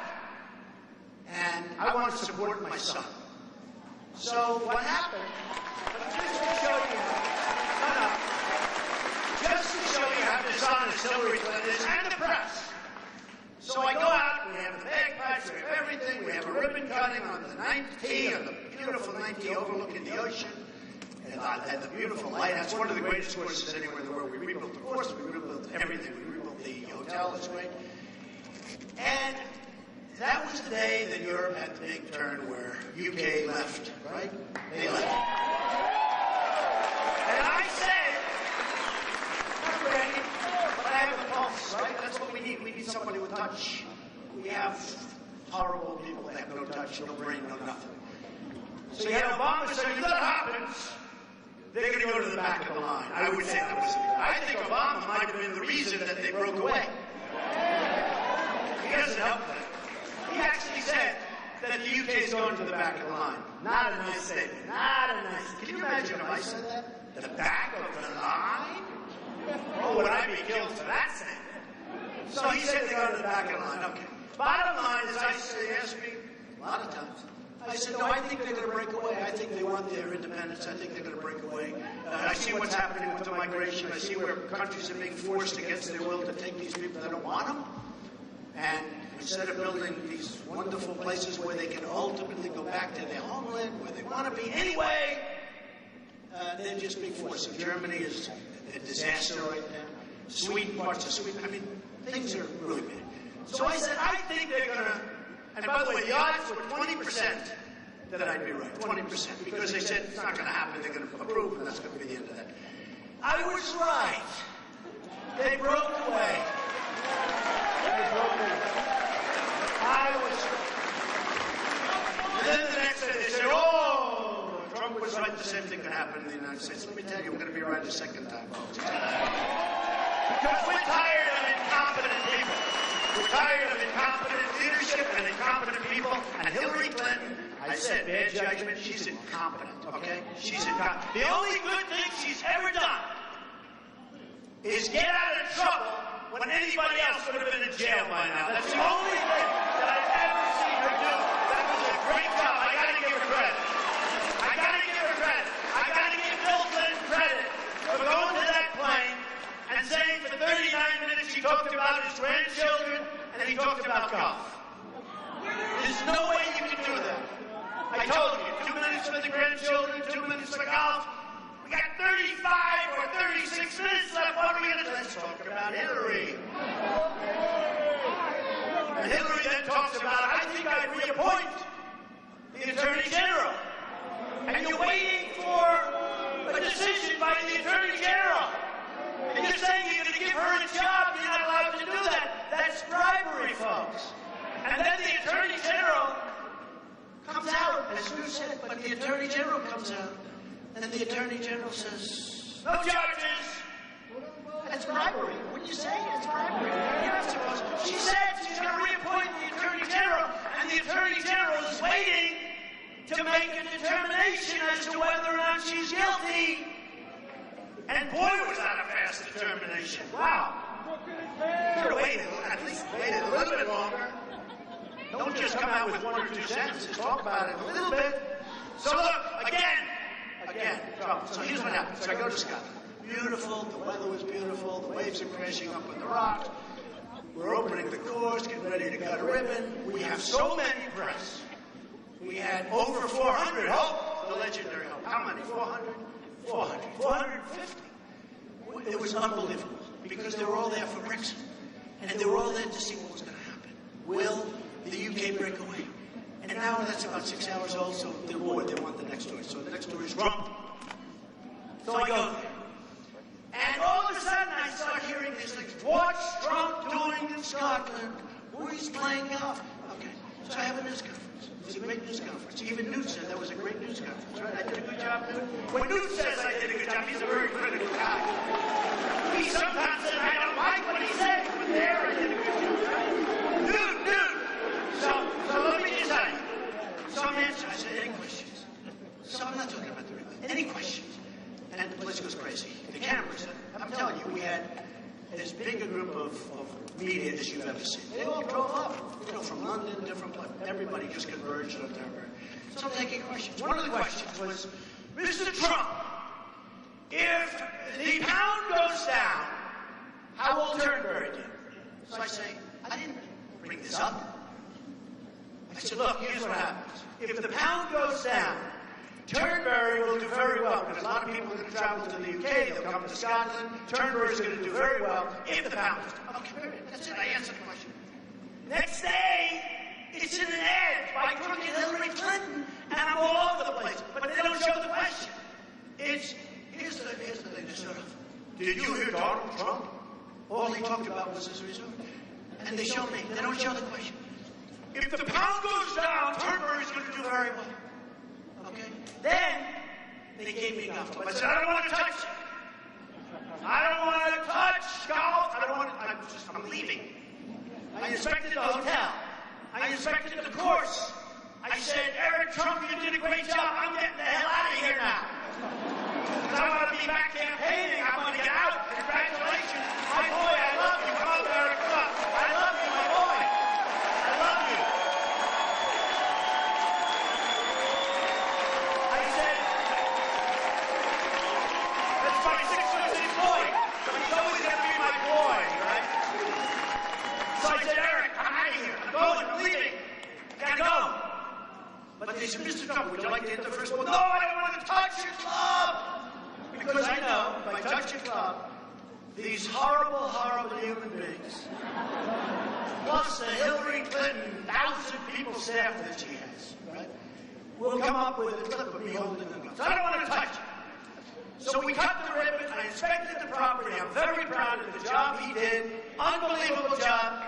And I want to support my son. So what happened, just to show you, just to show you how dishonest Hillary Clinton is and the press. So I go out, we have the bagpipes, we have everything, we have a ribbon cutting on the 9th tee, on the beautiful 9th tee overlooking the ocean, and the beautiful lighthouse, one of the greatest courses anywhere in the world. We rebuilt the course, we rebuilt everything, we rebuilt the hotel, it's great. And that was the day that Europe had the big turn where UK left, right? They left. And I said, not ready, but I have a pulse, right? That's what we need. We need somebody with touch. We have horrible people that have no touch, no brain, no nothing. So you had Obama saying, if that happens, they're going to go to the back of the line. I would say that was, I think Obama might have been the reason that they broke away. He doesn't help them. He actually said that the UK is going to the back of the line. Not a nice statement. Not a nice. Can you imagine if I said that? The back of the line? Oh, would I be killed for that statement? So he said they go to the back of the line. Okay. Bottom line is, they asked me a lot of times. I said, no, I think they're going to break away. I think they want their independence. I think they're going to break away. I see what's happening with the migration. I see where countries are being forced against their will to take these people that don't want them. And instead of building these wonderful places where they can ultimately go back to their homeland, where they want to be anyway, they're just being forced. So Germany is a disaster right now. Sweden, parts of Sweden. I mean, things are really bad. So I said, I think they're going to, and by the way, the odds were 20% that I'd be right, 20%, because they said it's not going to happen, they're going to approve, and that's going to be the end of that. I was right. They broke away. I was right. And then the next day they said, oh, Trump was right, the same thing could happen in the United States. Let me tell you, I'm going to be right a second time, folks. Because we're tired of incompetent people. We're tired of incompetent leadership and incompetent people. And Hillary Clinton, I said, bad judgment, she's incompetent, okay? She's incompetent. The only good thing she's ever done is get out of trouble when anybody else would have been in jail by now. That's the only thing that I've ever seen her do. That was a great job. I gotta give her credit. I gotta give her credit. I gotta give Bill Clinton credit for going to that plane and saying for 39 minutes he talked about his grandchildren and he talked about golf. There's no way you can do that. I told you, 2 minutes for the grandchildren, 2 minutes for golf. We got 35 or 36 minutes left. What are we going to do? Let's talk about Hillary. And Hillary then talks about, I think I'd reappoint the Attorney General. And you're waiting for a decision by the Attorney General. And you're saying you're going to give her a job. You're not allowed to do that. That's bribery, folks. And then the Attorney General comes out, as you said, but the Attorney General comes out. And the Attorney General says, no charges. That's bribery. Wouldn't you say it's bribery? You're not supposed to. She said she's going to reappoint the Attorney General, and the Attorney General is waiting to make a determination as to whether or not she's guilty. And boy, was that a fast determination. Wow. Should have waited, at least waited a little bit longer. Don't just come out with 1 or 2 sentences. Talk about it a little bit. So look, again, trouble. So here's what happened. So I go to Scotland. Beautiful, the weather was beautiful, the waves are crashing up on the rocks. We're opening the course, getting ready to cut a ribbon. We have so many press. We had over 400 Hope, the legendary Hope. How many? 400? 400. 450. It was unbelievable because they were all there for Brexit. And they were all there to see what was going to happen. Will the UK break away? And now that's about 6 hours old, so they're bored. They want the next story. So the next story is Trump. So I go there. And all of a sudden I start hearing these things. What's Trump doing in Scotland? Where he's playing golf. Okay. So I have a news conference. It was a great news conference. Even Newt said that was a great news conference, right? I did a good job, Newt. When Newt says I did a good job, he's a very critical guy. He sometimes says I don't like what he said, but there I did a good job, right? Newt. as big a group of media as you've ever seen. They all drove up, from London, different places. Everybody just converged on Turnberry. So I'm taking questions. One of the questions was, Mr. Trump, if the pound goes down, how will Turnberry do? So I say, I didn't bring this up. I said, look, here's what happens. If the pound goes down, Turnberry will do very well, because a lot of people are going to travel to the UK, they'll come to Scotland. Turnberry's going to do very well if the pound goes down. Okay, period. That's it. I answered the question. Next day, it's in an ad by crooked Hillary Clinton, and I'm all over the place. But they don't show the question. Here's the thing. They sort of, did you hear Donald Trump? All he talked about was his resort. And they show me. They don't show the question. If the pound goes down, Turnberry's going to do very well. Okay? Then, they gave me golf. I said, I don't want to touch it. I don't want to touch golf. I don't want to, I'm leaving. I inspected the hotel. I inspected the course. I said, Eric Trump, you did a great job. I'm getting the hell out of here now. Because I want to be back campaigning. I want to get out. Congratulations. My boy, I love you. Come on, Eric Trump. I love you, my boy. I love you. I said, that's my 6'6" boy. He's always going to be my boy, right? So I said, Eric, I'm out of here. I'm going. I'm leaving. I got to go. But they said, Mr. Trump, would you like to hit the first ball? No, I don't want to touch your club. Because I know, if I touch your club, these horrible, horrible human beings, plus the Hillary Clinton 1,000-people staff that she has, right, will come up with a clip of me holding the gun. So I don't want to touch it. So we cut the ribbon. I inspected the property. I'm very proud of the job he did. Unbelievable job.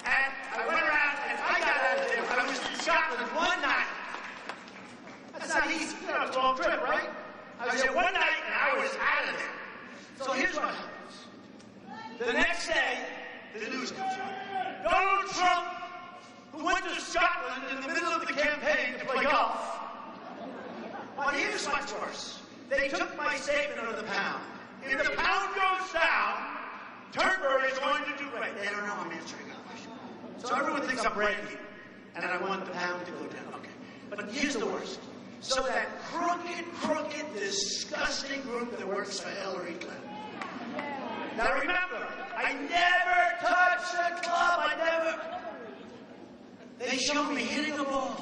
And I went around and I got out of there. I was in Scotland one night. That's not easy. It's a long trip, right? I was there one night and I was out of there. So here's what happens. The next day, the news comes out. Donald Trump, who went to Scotland in the middle of the campaign to play golf. But here's much worse. They took my statement of the pound. If the pound goes down, Turnberry is going to do great. They don't know I'm answering that question. So everyone thinks I'm bragging, and I want the pound to go down. Okay. But here's the worst. So that crooked, disgusting group that works for Hillary Clinton. Now remember, I never touched the club. They showed me hitting a ball.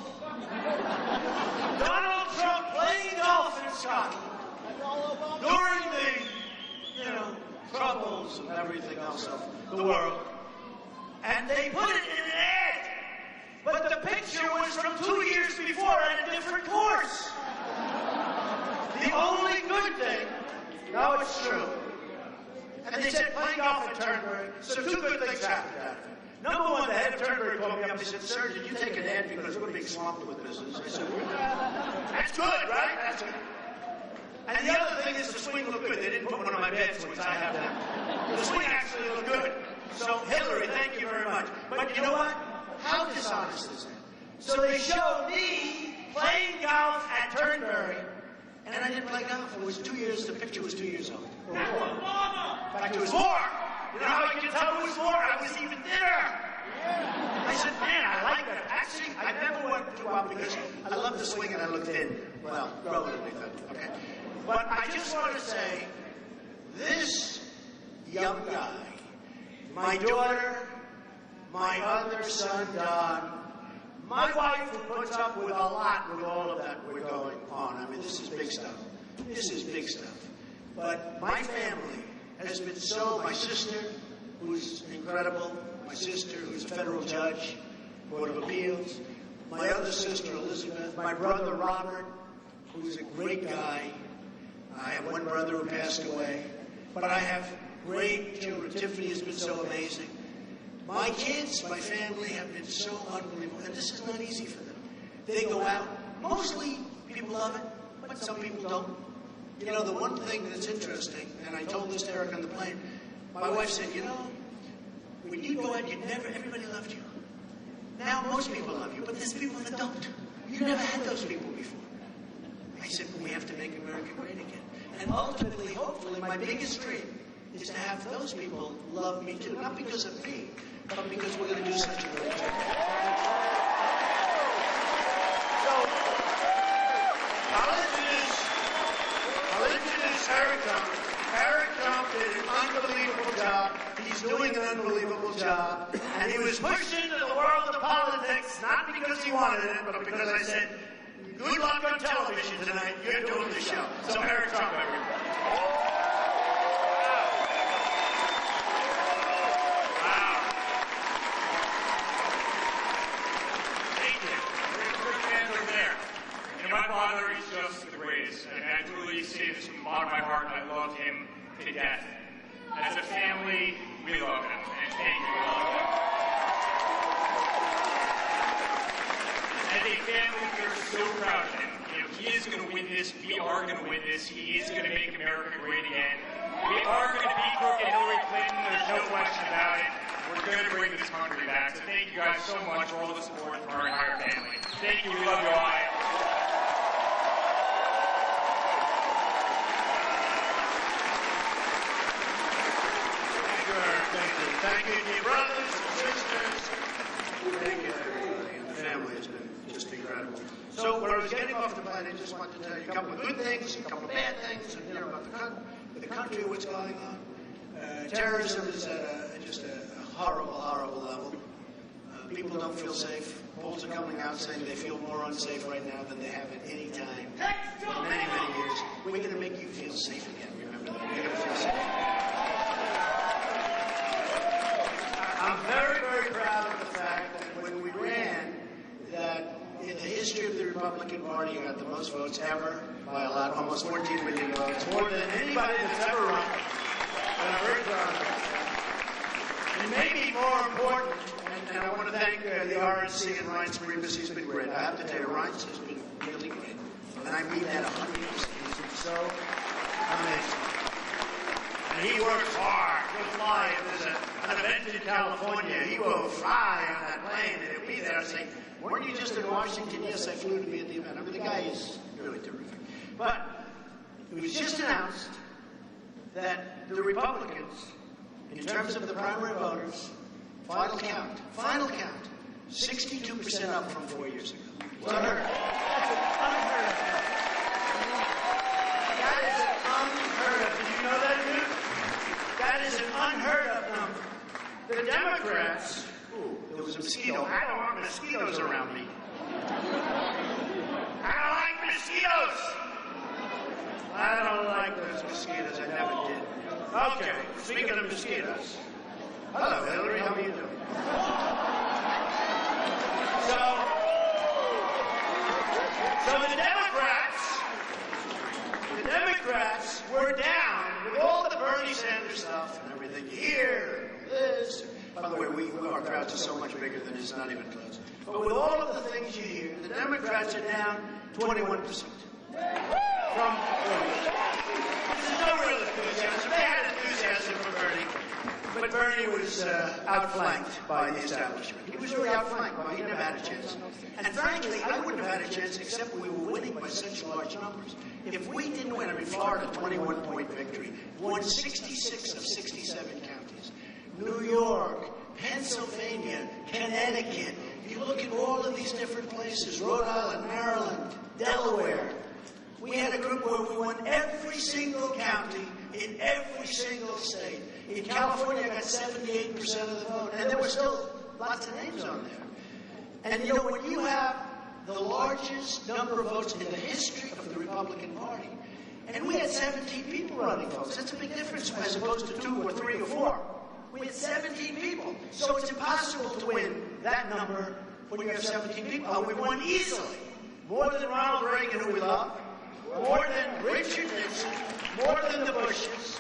Donald Trump playing golf in Scotland during the, troubles and everything else of the world. And they put it in an ad. But the picture was from 2 years before at a different course. The only good thing, now it's true. And they said playing golf at Turnberry, so 2 good things happened out of it. Number one, the head of Turnberry called me up and said, sir, did you take an ad because we're being swamped with business? I said, that's good, right? That's good. And the other thing is the swing looked good. They didn't put one of my bad swings. I have that. The swing actually looked good. So, Hillary, thank you very much. But you know what? How dishonest is that? So they showed me playing golf at Turnberry, and I didn't play golf. It was 2 years. The picture was 2 years old. Or more. In fact, it was more. You know how I can tell it was more? I was even thinner. I said, man, I like that. Actually, I never went too well because I love the swing and I looked thin. Well, relatively thin. Okay. But I just want to say, this young guy, my daughter, my other son, Don, my wife who puts up with a lot with all of that we're going on. I mean, this is big stuff. This is big stuff. But my family has been so, my sister, who's incredible, my sister, who's a federal judge, Board of Appeals, my other sister, Elizabeth, my brother, Robert, who's a great guy. I have one brother who passed away, but I have great children. Tiffany has been so amazing. My kids, my family have been so unbelievable, and this is not easy for them. They go out. Mostly people love it, but some people don't. You know, the one thing that's interesting, and I told this to Eric on the plane, my wife said, when you go out, everybody loved you. Now most people love you, but there's people that don't. You never had those people before. I said, we have to make America great again. And ultimately, hopefully, my biggest dream is to have those people love me too. Not because of me, but because we're going to do such a great job. So, I'll introduce Eric Trump. Eric Trump did an unbelievable job. He's doing an unbelievable job. And he was pushed into the world of politics, not because he wanted it, but because I said, good luck on television tonight. You're doing the show. So, Eric Trump, everybody. My father is just the greatest, and I truly say this from the bottom of my heart. I love him to death. As a family, we love him, and thank you for loving him. As a family, we are so proud of him. You know, he is going to win this. We are going to win this. He is going to make America great again. We are going to beat crooked Hillary Clinton. There's no question about it. We're going to bring this country back. So thank you guys so much for all the support from our entire family. Thank you. We love you all. Thank you, dear brothers and sisters. Thank you, everybody. And the family has been just incredible. So, when I was getting off the plane, I just wanted to tell you a couple of good things, a couple of bad things, and about the country, what's going on. Terrorism is at just a horrible, horrible level. People don't feel safe. Polls are coming out saying they feel more unsafe right now than they have at any time in many, many years. We're going to make you feel safe again. Remember that. We're going to feel safe. I'm very, very proud of the fact that when we ran, that in the history of the Republican Party, you got the most votes ever by a lot, almost 14 million votes, more than anybody that's ever run. And I'm very proud of that. And maybe more important, and I want to thank the RNC and Reince Priebus. He's been great. I have to tell you, Reince has been really great. And I mean that 100%. He's been so amazing. And he works hard. He'll fly. If there's an event in California, he will fly on that plane and he'll be there. I say, weren't you just in Washington? Yes, I flew to be at the event. I mean, the guy is really terrific. But it was just announced that the Republicans, in terms of the primary voters, final count, 62% up from 4 years ago. It's unheard of. That's unheard of. That is unheard of. Did you know that, dude? That is an unheard of number. The Democrats, there was a mosquito. I don't want mosquitoes around me. I don't like mosquitoes. I don't like those mosquitoes. I never did. Okay, speaking of mosquitoes. Hello, Hillary. How are you doing? So the Democrats were down with all the Bernie Sanders stuff and everything here, this. By the way, our crowds are so much bigger than it's not even close. But with all of the things you hear, the Democrats are down 21%. From there's no real enthusiasm. They had enthusiasm for Bernie, but Bernie was outflanked by the establishment. He was really outflanked. He didn't have had a chance. And frankly, I wouldn't have had a chance except we were winning by such large numbers. If we didn't win, I mean, Florida, 21-point victory, won 66 of 67 counties. New York, Pennsylvania, Connecticut. You look at all of these different places, Rhode Island, Maryland, Delaware. We had a group where we won every single county in every single state. In California, I got 78% of the vote, and there were still lots of names on there. And you know, when you have the largest number of votes in the history of the Republican Party, and we had 17 people running, folks. That's a big difference as opposed to 2 or 3 or 4. We had 17 people. So it's impossible to win that number when you have 17 people. We won easily. More than Ronald Reagan, who we love. More than Richard Nixon. More than the Bushes.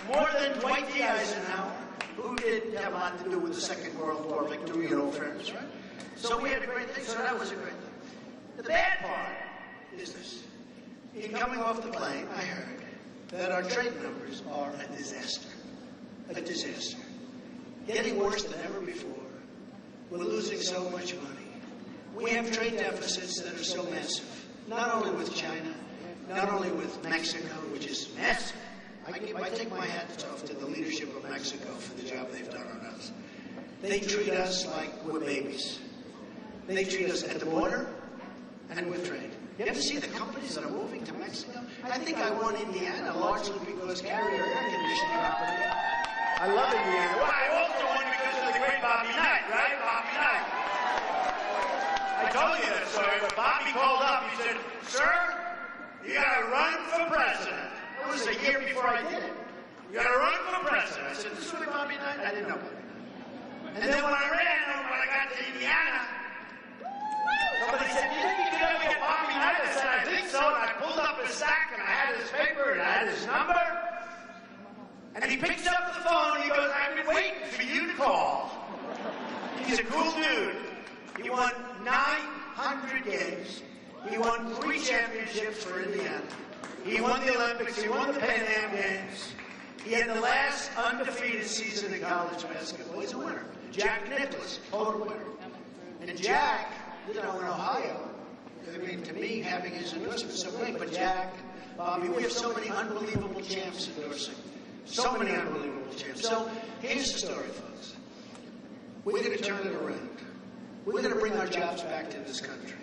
More than Dwight D. Eisenhower, who did have a lot to do with the Second World War victory in all fairness, right? So we had a great thing. So that was a great thing. The bad part is this. In coming off the plane, I heard that our trade numbers are a disaster. A disaster. Getting worse than ever before. We're losing so much money. We have trade deficits that are so massive. Not only with China, not only with Mexico, which is massive, I take my hat off to the leadership of Mexico for the job they've done on us. They treat us like we're babies. They treat us at the border and with trade. You ever see the companies that are moving to Mexico? I think I won Indiana largely because Carrier Air Conditioning Company. I love Indiana. Well, I also won because of the great Bobby Knight, right? Bobby Knight. I told you that story, but Bobby called up. He said, "Sir, you got to run for president." It was a year before I did it. You got to run for president. I said, "This is Bobby Knight." I didn't know Bobby Knight. And then when I got to Indiana, somebody said, "You think you could ever get Bobby Knight?" I said, "I think so." And I pulled up his stack, and I had his paper, and I had his number. And he picks up the phone, and he goes, "I've been waiting for you to call." He's a cool dude. He won 900 games. He won 3 championships for Indiana. He won the Olympics. He won the Pan Am Games. He had the last undefeated season in college basketball. He's a winner. Jack Nicklaus, total winner. And Jack, in Ohio, I mean, to me, having his endorsement is so great, but Jack, Bobby, we have so many unbelievable champs endorsing. So many unbelievable champs. So here's the story, folks. We're going to turn it around. We're going to bring our jobs back to this country.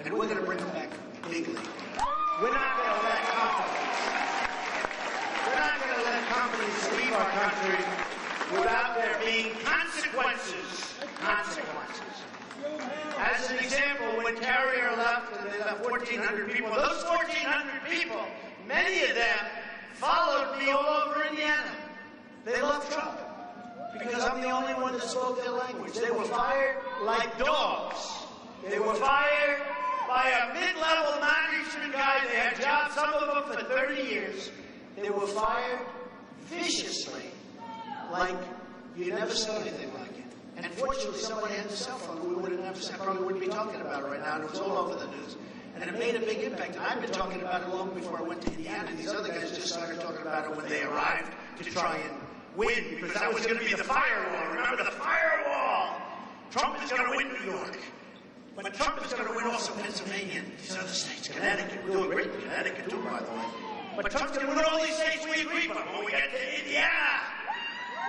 And we're going to bring them back bigly. We're not going to let companies leave our country without there being consequences. As an example, when Carrier left, and they left 1,400 people, those 1,400 people, many of them followed me all over Indiana. They loved Trump because I'm the only one that spoke their language. They were fired like dogs. They were fired by a mid-level management guy. They had jobs, some of them for 30 years. They were fired viciously, like you never saw anything like it. And fortunately, somebody had the cell phone. We would have never said, probably wouldn't be talking about it right now. And it was all over the news. And it made a big impact. And I've been talking about it long before I went to Indiana. These other guys just started talking about it when they arrived to try and win, because that was going to be the firewall. Remember the firewall? Trump is going to win New York. But Trump is going to win also Pennsylvania and these other states. Connecticut. We're doing great in Connecticut, too, by the way. But Trump's going to win all these states we agree, but when we get to Indiana,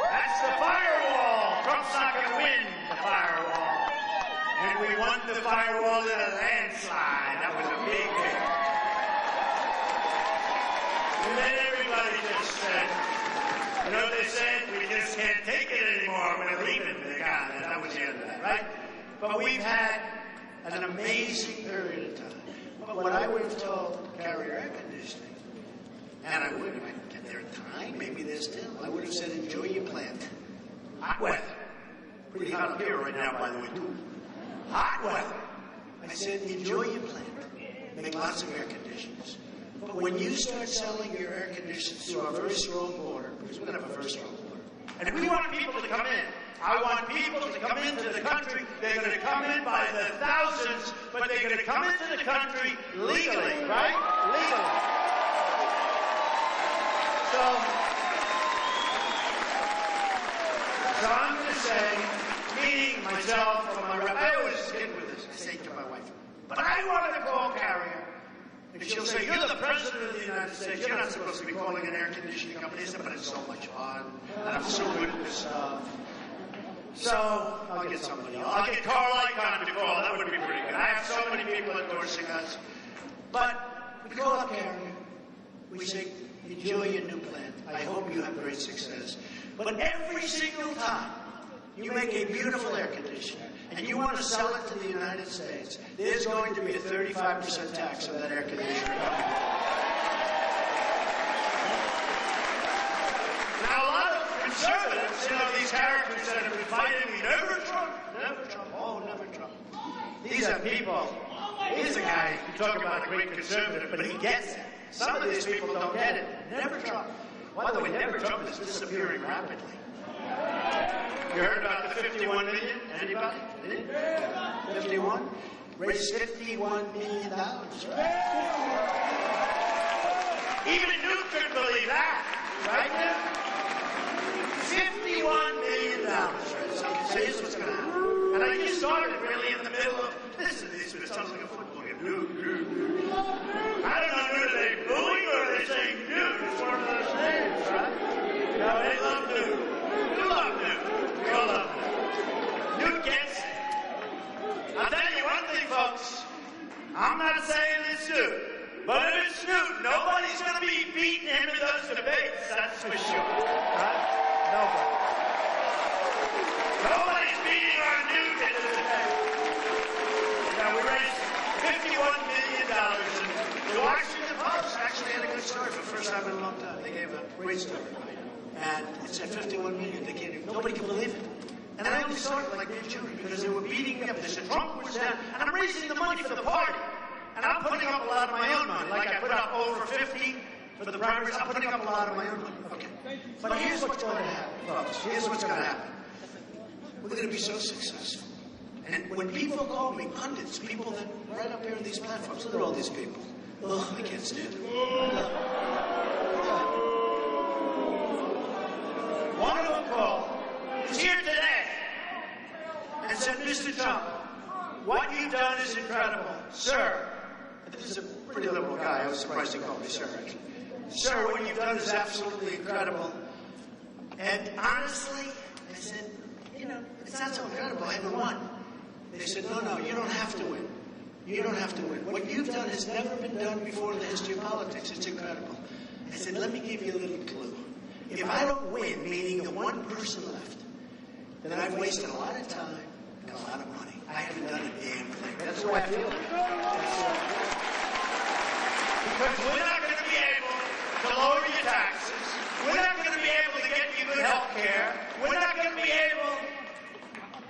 that's the firewall. Trump's not going to win the firewall. And we won the firewall in a landslide. That was a big hit. And then everybody just said, you know what they said? We just can't take it anymore. We're leaving. They're gone. And that was the end of that, right? But we've had an amazing period of time. But what I would have told Carrier Air Conditioning, and I would have get there in time, maybe they're still, I would have said, enjoy your plant. Hot weather. Pretty hot up here right now, by the way, too. Hot weather. I said, enjoy your plant. Make lots of air conditioners. But when you start selling your air conditioners through our very strong border, because we're going to have a very strong border, and we want people to come in. I want people to come into the country. They're going to come in by the thousands, but they're going to come into the country legally, right? Legally. So I'm going to say, meaning myself or my rep, I always stick with this. I say to my wife, but I want to call Carrier. And she'll say, you're the president of the United States. You're not supposed to be calling an air conditioning company. I said, but it's so much fun. And I'm so good at this stuff. So I'll get somebody else. I'll get Carl Icahn to call. That would be pretty good. I have so many people endorsing us. But we call up Carrier. We say, enjoy your new plant. I hope you have great success. But every single time you make a beautiful air conditioner and you want to sell it to the United States, there's going to be a 35% tax on that air conditioner. Now, a lot of conservatives, these characters that have been fighting me, never Trump, oh, never Trump. These are people. He's a guy who talk about a great conservative, but he gets it. Some of these people don't get it. Never Trump. By the way, never Trump is disappearing rapidly. You heard about the 51 million? Anybody? 51? Raised $51 million. Even Newt couldn't believe that. Right there? $51 million. So here's what's going to happen. And I just started really in the middle of this. It sounds like a football game. I don't know, are they booing or are they saying Newt? It's one of those names. for sure. Nobody. Nobody's beating our new today. We raised $51 million. And the Washington Post actually had a good story for the first time in a long time. They gave a great story. And it said 51 million. Nobody can believe it. And I only saw it like they're children because they were beating me up. They said Trump was down. And I'm raising the money for the party. And I'm putting up a lot of my own money. Like I put up over 50 for the primaries. I'm putting up a lot of my own money. Okay. But here's what's going to happen, folks. Here's what's going to happen. We're going to be so successful. And when people call me, pundits, people that right up here on these platforms, look at all these people. Oh, I can't stand it. One of them called, is here today, and said, Mr. Trump, what you've done is incredible. Sir, this is a pretty liberal guy. I was surprised he called me sir, actually. Sir, what you've done is absolutely incredible. And honestly, I said, it's not so incredible. I haven't won. They said, no, you don't have to win. You don't have to win. What you've done has never been done before in the history of politics. It's incredible. I said, let me give you a little clue. If I don't win, meaning the one person left, then I've wasted a lot of time and a lot of money. I haven't done a damn thing. That's the way I feel. Because we're not going to be able to lower your taxes. We're not going to be able to get you good health care. We're not going to be able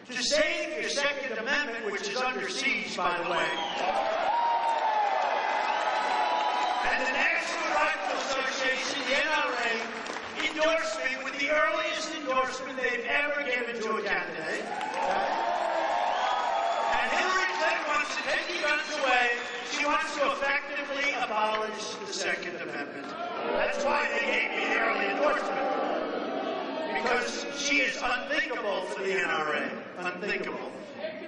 to save your Second Amendment, which is under siege, by the way. And the National Rifle Association, the NRA, endorsed me with the earliest endorsement they've ever given to a candidate. And Hillary Clinton wants to take the guns away. She wants to effectively abolish the Second Amendment. That's why they gave me the early endorsement. Because she is unthinkable for the NRA. Unthinkable.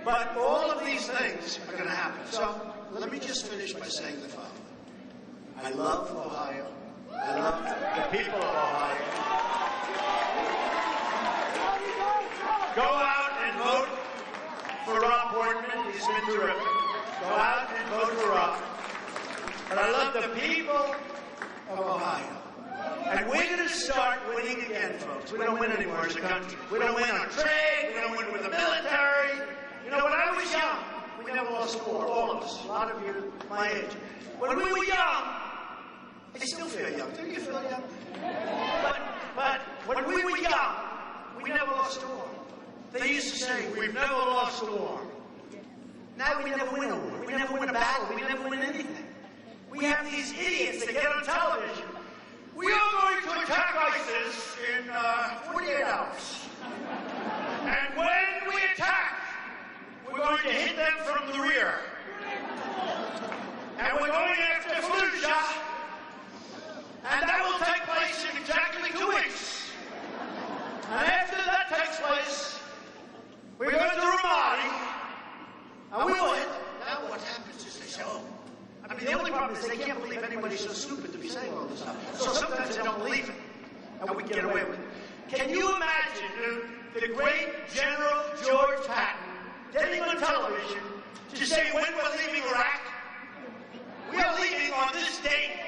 But all of these things are going to happen. So let me just finish by saying the following. I love Ohio. I love the people of Ohio. Go out and vote for Rob Portman. He's been terrific. Go out and vote for Rob. But I love the people of Ohio. And we're going to start winning again, folks. We don't win anymore as a country. We don't win on trade. We don't win with the military. When I was young, we never lost a war, all of us. A lot of you my age. When we were young, I still feel young. Don't you feel young? But when we were young, we never lost a war. They used to say, we've never lost a war. Now we never win a war. We never win a battle. We never win anything. We have these idiots that get on television. We are going to attack ISIS in 48 hours. And when we attack, we're going to hit them from the rear. And we're going after Fallujah. And that will take place in exactly 2 weeks. And after that takes place, we're going to Ramadi. And we will hit. Now what happens is they say, the only problem is they can't believe anybody's so stupid to be saying all this stuff. So sometimes they don't believe it. And we can get away with it. Can you imagine the great General George Patton getting on television to say when we're leaving Iraq? We are leaving on this date.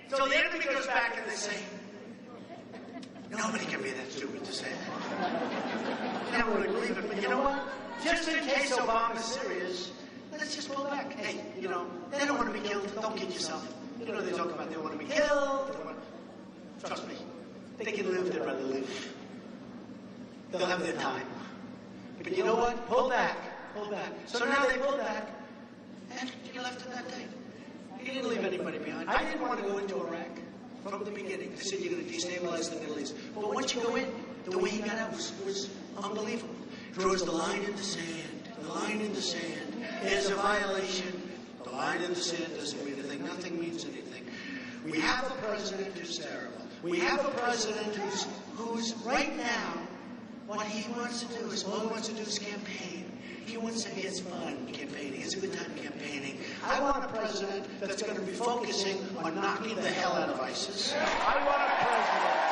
So the enemy goes back and they say, nobody can be that stupid to say that. I never would believe it, but you know what? Just in case Obama's serious, let's just pull back. Hey, they don't want to be killed. Don't kid yourself. They talk about they want to be killed. Trust me. They can live, they'd rather live. They'll have their time. But you know what? Pull back. Pull back. So now they pull back, and you left it that day. You didn't leave anybody behind. I didn't want to go into Iraq from the beginning. I said you're going to destabilize the Middle East. But once you go in, the way he got out was unbelievable. Draws the line in the sand. The line in the sand is a violation. The line in the sand doesn't mean anything. Nothing means anything. We have a president who's terrible. We have a president who's right now, what he wants to do is, all he wants to do is campaign. He wants to, it's fun campaigning. It's a good time campaigning. I want a president that's going to be focusing on knocking the hell out of ISIS. I want a president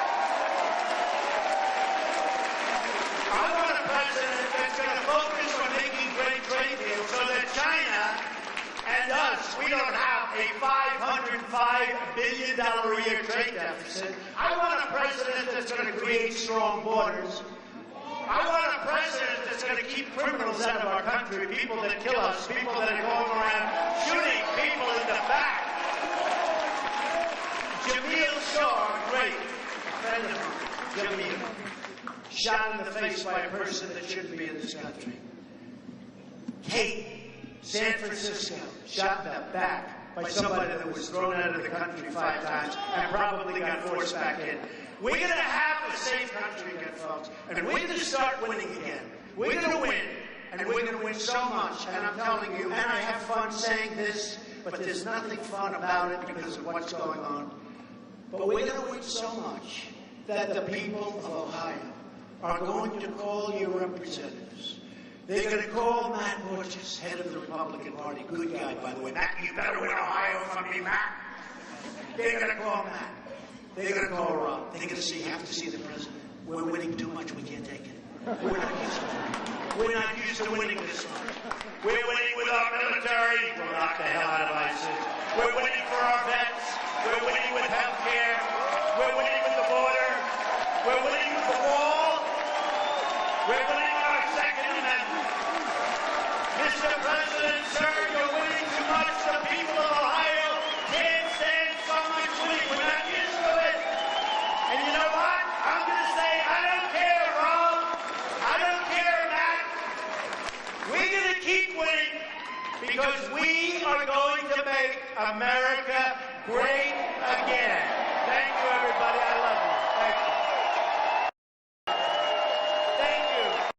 that's going to focus on making great trade deals so that China and us, we don't have a $505 billion a year trade deficit. I want a president that's going to create strong borders. I want a president that's going to keep criminals out of our country, people that kill us, people that are going around shooting people in the back. Jamil Shaw, great friend of mine, Jamil, shot in the face by a person that shouldn't be in this country. Kate, San Francisco, shot in the back by somebody that was thrown out of the country 5 times and probably got forced back in. We're going to have a safe country again, folks, and we're going to start winning again. We're going to win, and we're going to win so much, and I'm telling you, and I have fun saying this, but there's nothing fun about it because of what's going on. But we're going to win so much that the people of Ohio are going to call your representatives. They're going to call Matt Borges, head of the Republican Party. Good guy, by the way. Matt, you better win Ohio from me, Matt. They're going to call Matt. They're going to call Rob. They're going to have to see the president. We're winning too much. We can't take it. We're not used to it. We're not used to winning this much. We're winning with our military. We'll knock the hell out of ISIS. We're winning for our vets. We're winning with health care. We're winning with the border. We're winning with the wall. We're winning our Second Amendment. Mr. President, sir, you're winning too much. The people of Ohio can't stand so much winning. We're not used to it. And you know what? I'm going to say, I don't care, Rob. I don't care, Matt. We're going to keep winning because we are going to make America great again. Thank you, everybody. I love you. Thank you. Thank you.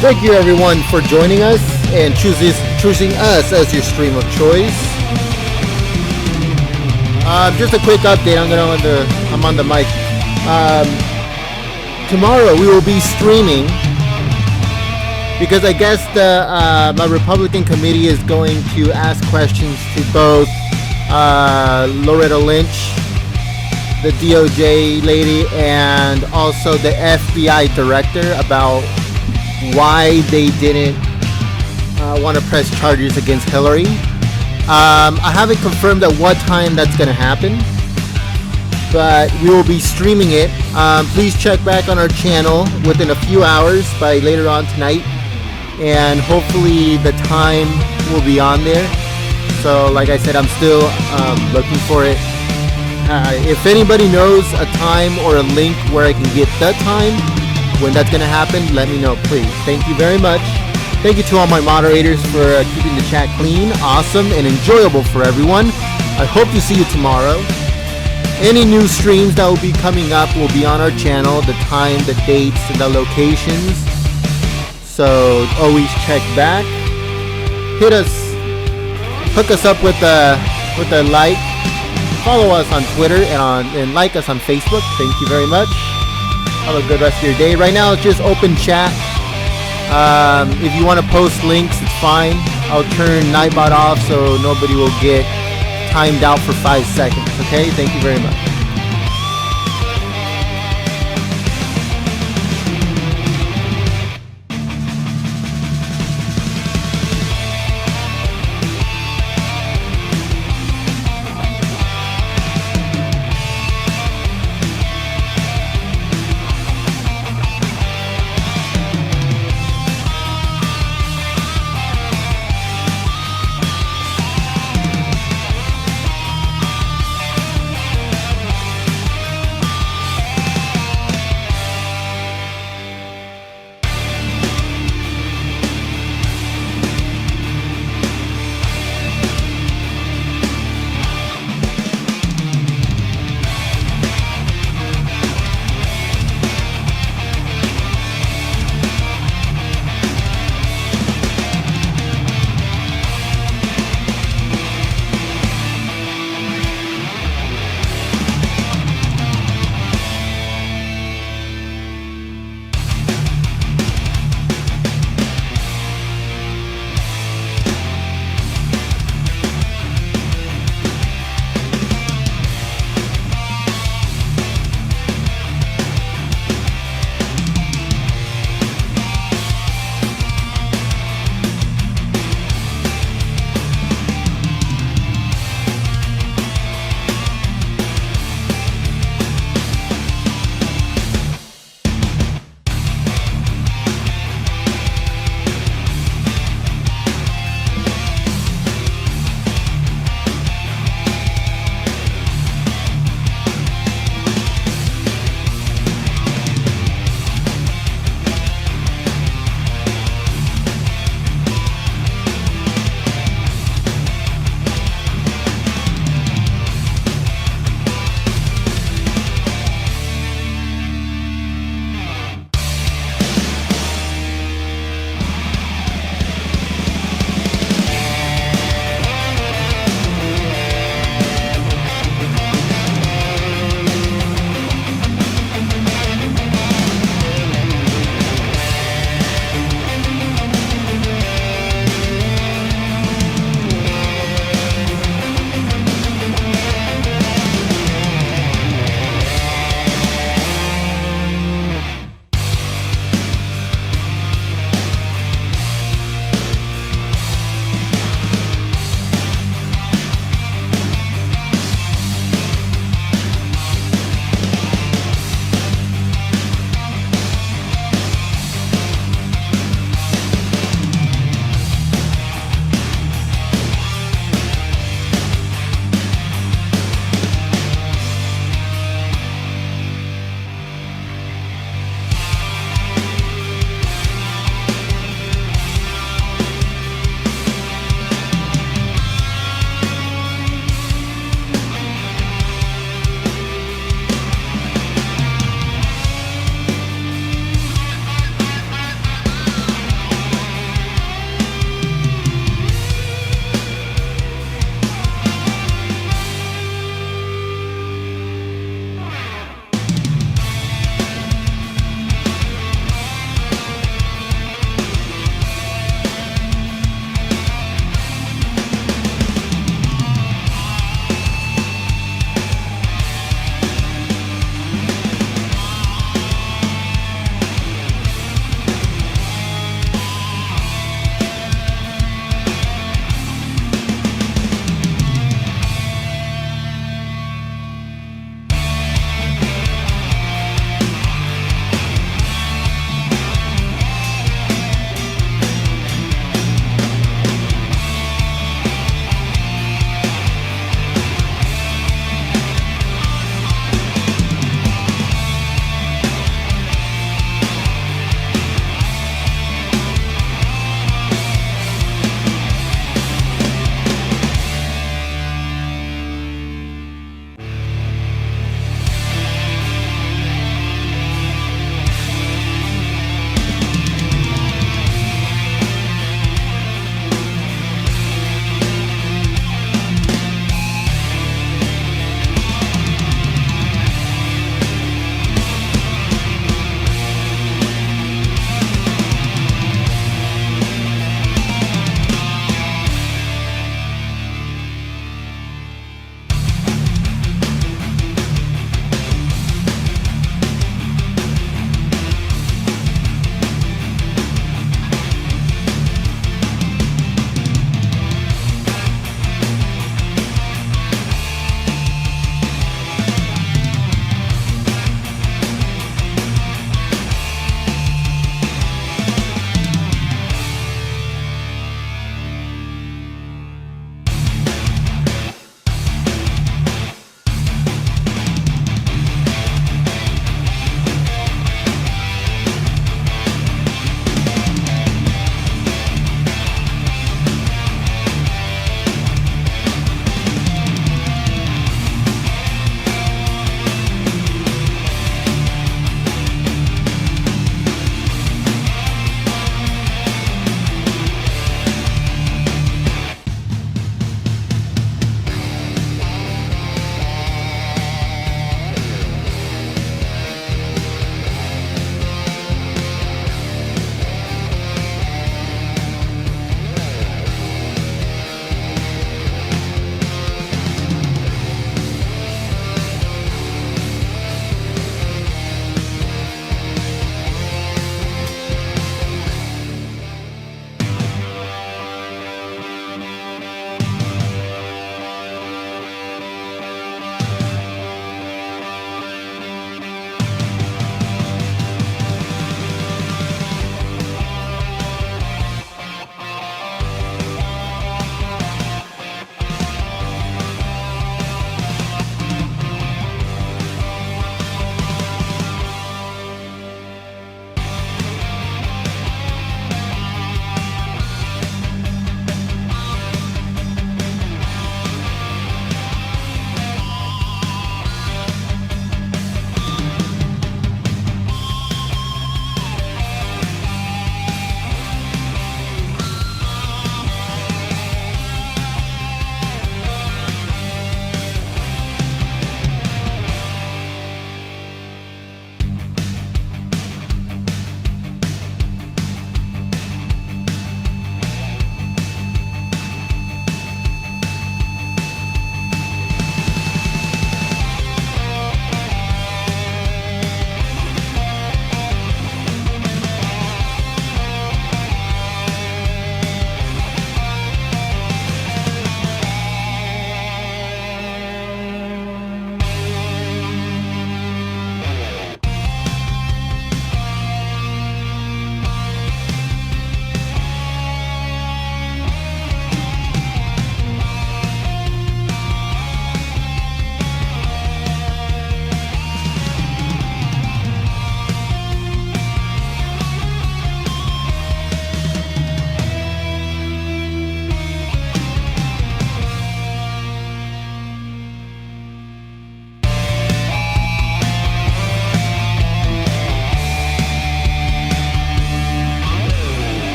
Thank you everyone for joining us and choosing us as your stream of choice. Just a quick update. I'm on the mic. Tomorrow we will be streaming because I guess my Republican committee is going to ask questions to both Loretta Lynch the DOJ lady and also the FBI director about why they didn't want to press charges against Hillary. I haven't confirmed at what time that's going to happen, but we will be streaming it. Please check back on our channel within a few hours by later on tonight, and hopefully the time will be on there. So like I said, I'm still looking for it. If anybody knows a time or a link where I can get that time when that's going to happen, let me know, please. Thank you very much. Thank you to all my moderators for keeping the chat clean, awesome, and enjoyable for everyone. I hope to see you tomorrow. Any new streams that will be coming up will be on our channel, the time, the dates, and the locations. So always check back. Hit us, hook us up with a like. Follow us on Twitter and like us on Facebook. Thank you very much. Have a good rest of your day. Right now it's just open chat. If you want to post links, it's fine. I'll turn Nightbot off so nobody will get timed out for 5 seconds. Okay? Thank you very much.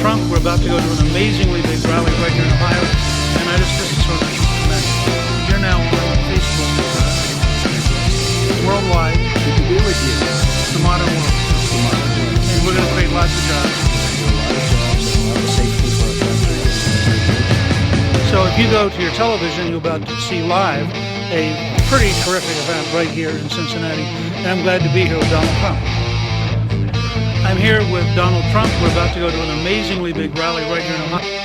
Trump. We're about to go to an amazingly big rally right here in Ohio. And this is sort of you're now on Facebook worldwide. Good to be with you. It's the modern world. And we're going to create lots of jobs. So if you go to your television, you're about to see live a pretty terrific event right here in Cincinnati. And I'm glad to be here with Donald Trump. I'm here with Donald Trump. We're about to go to an amazingly big rally right here in Ohio.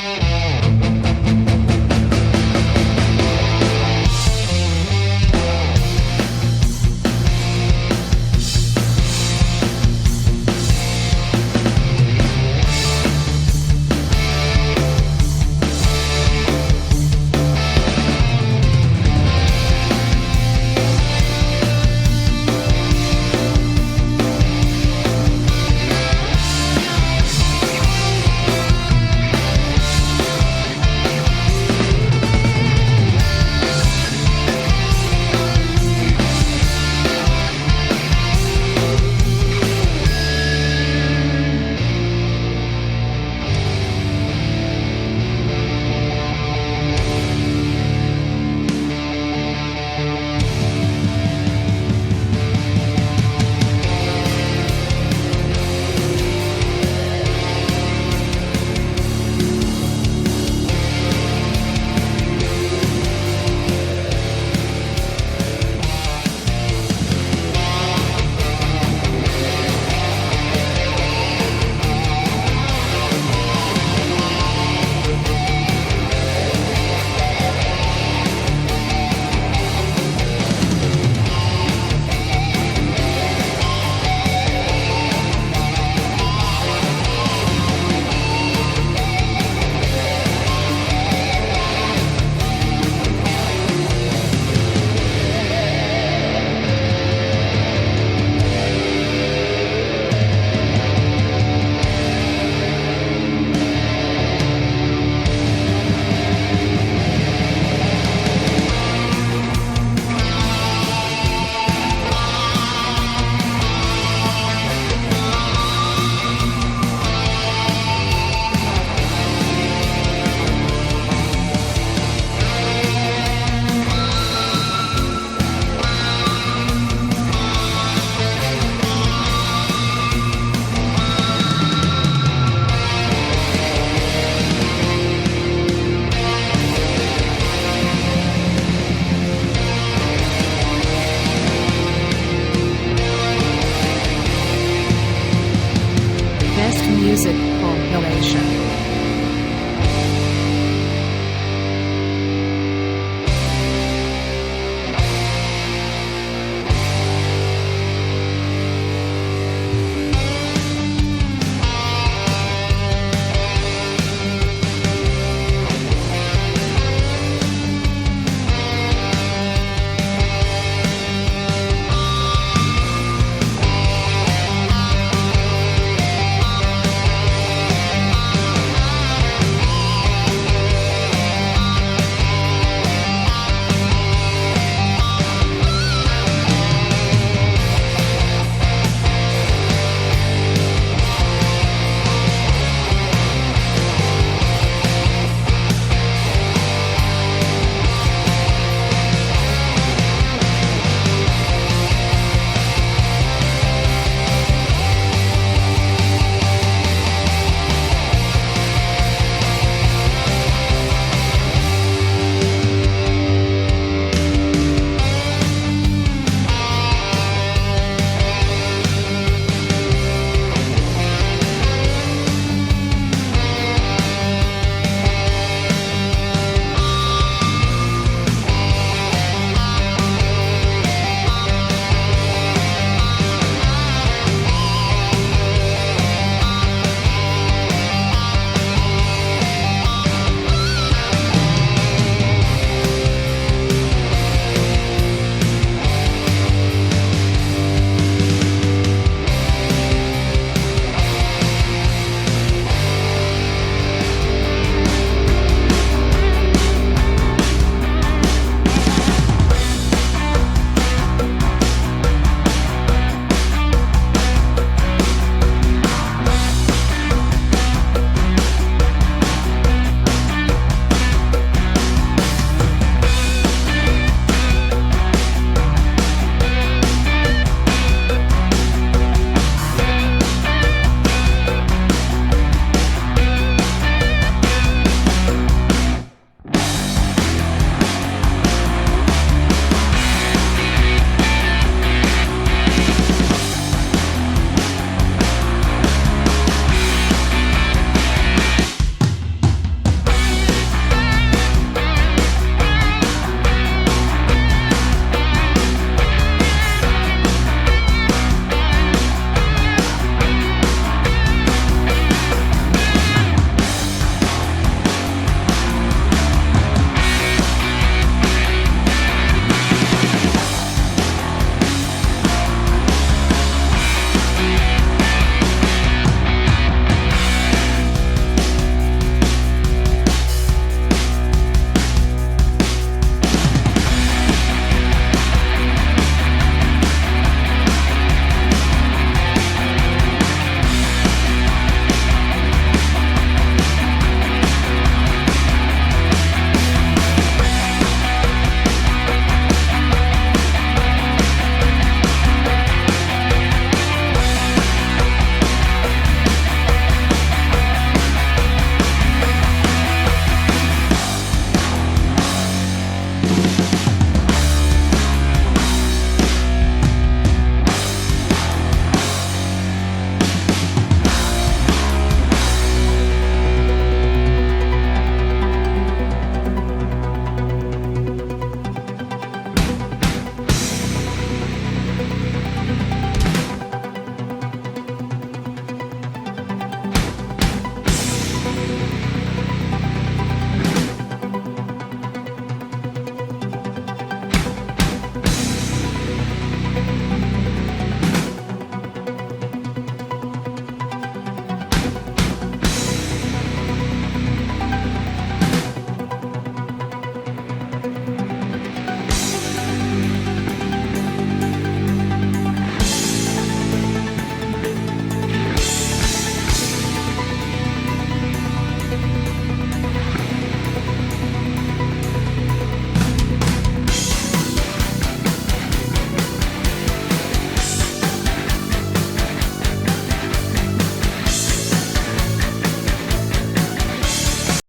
Best music compilation.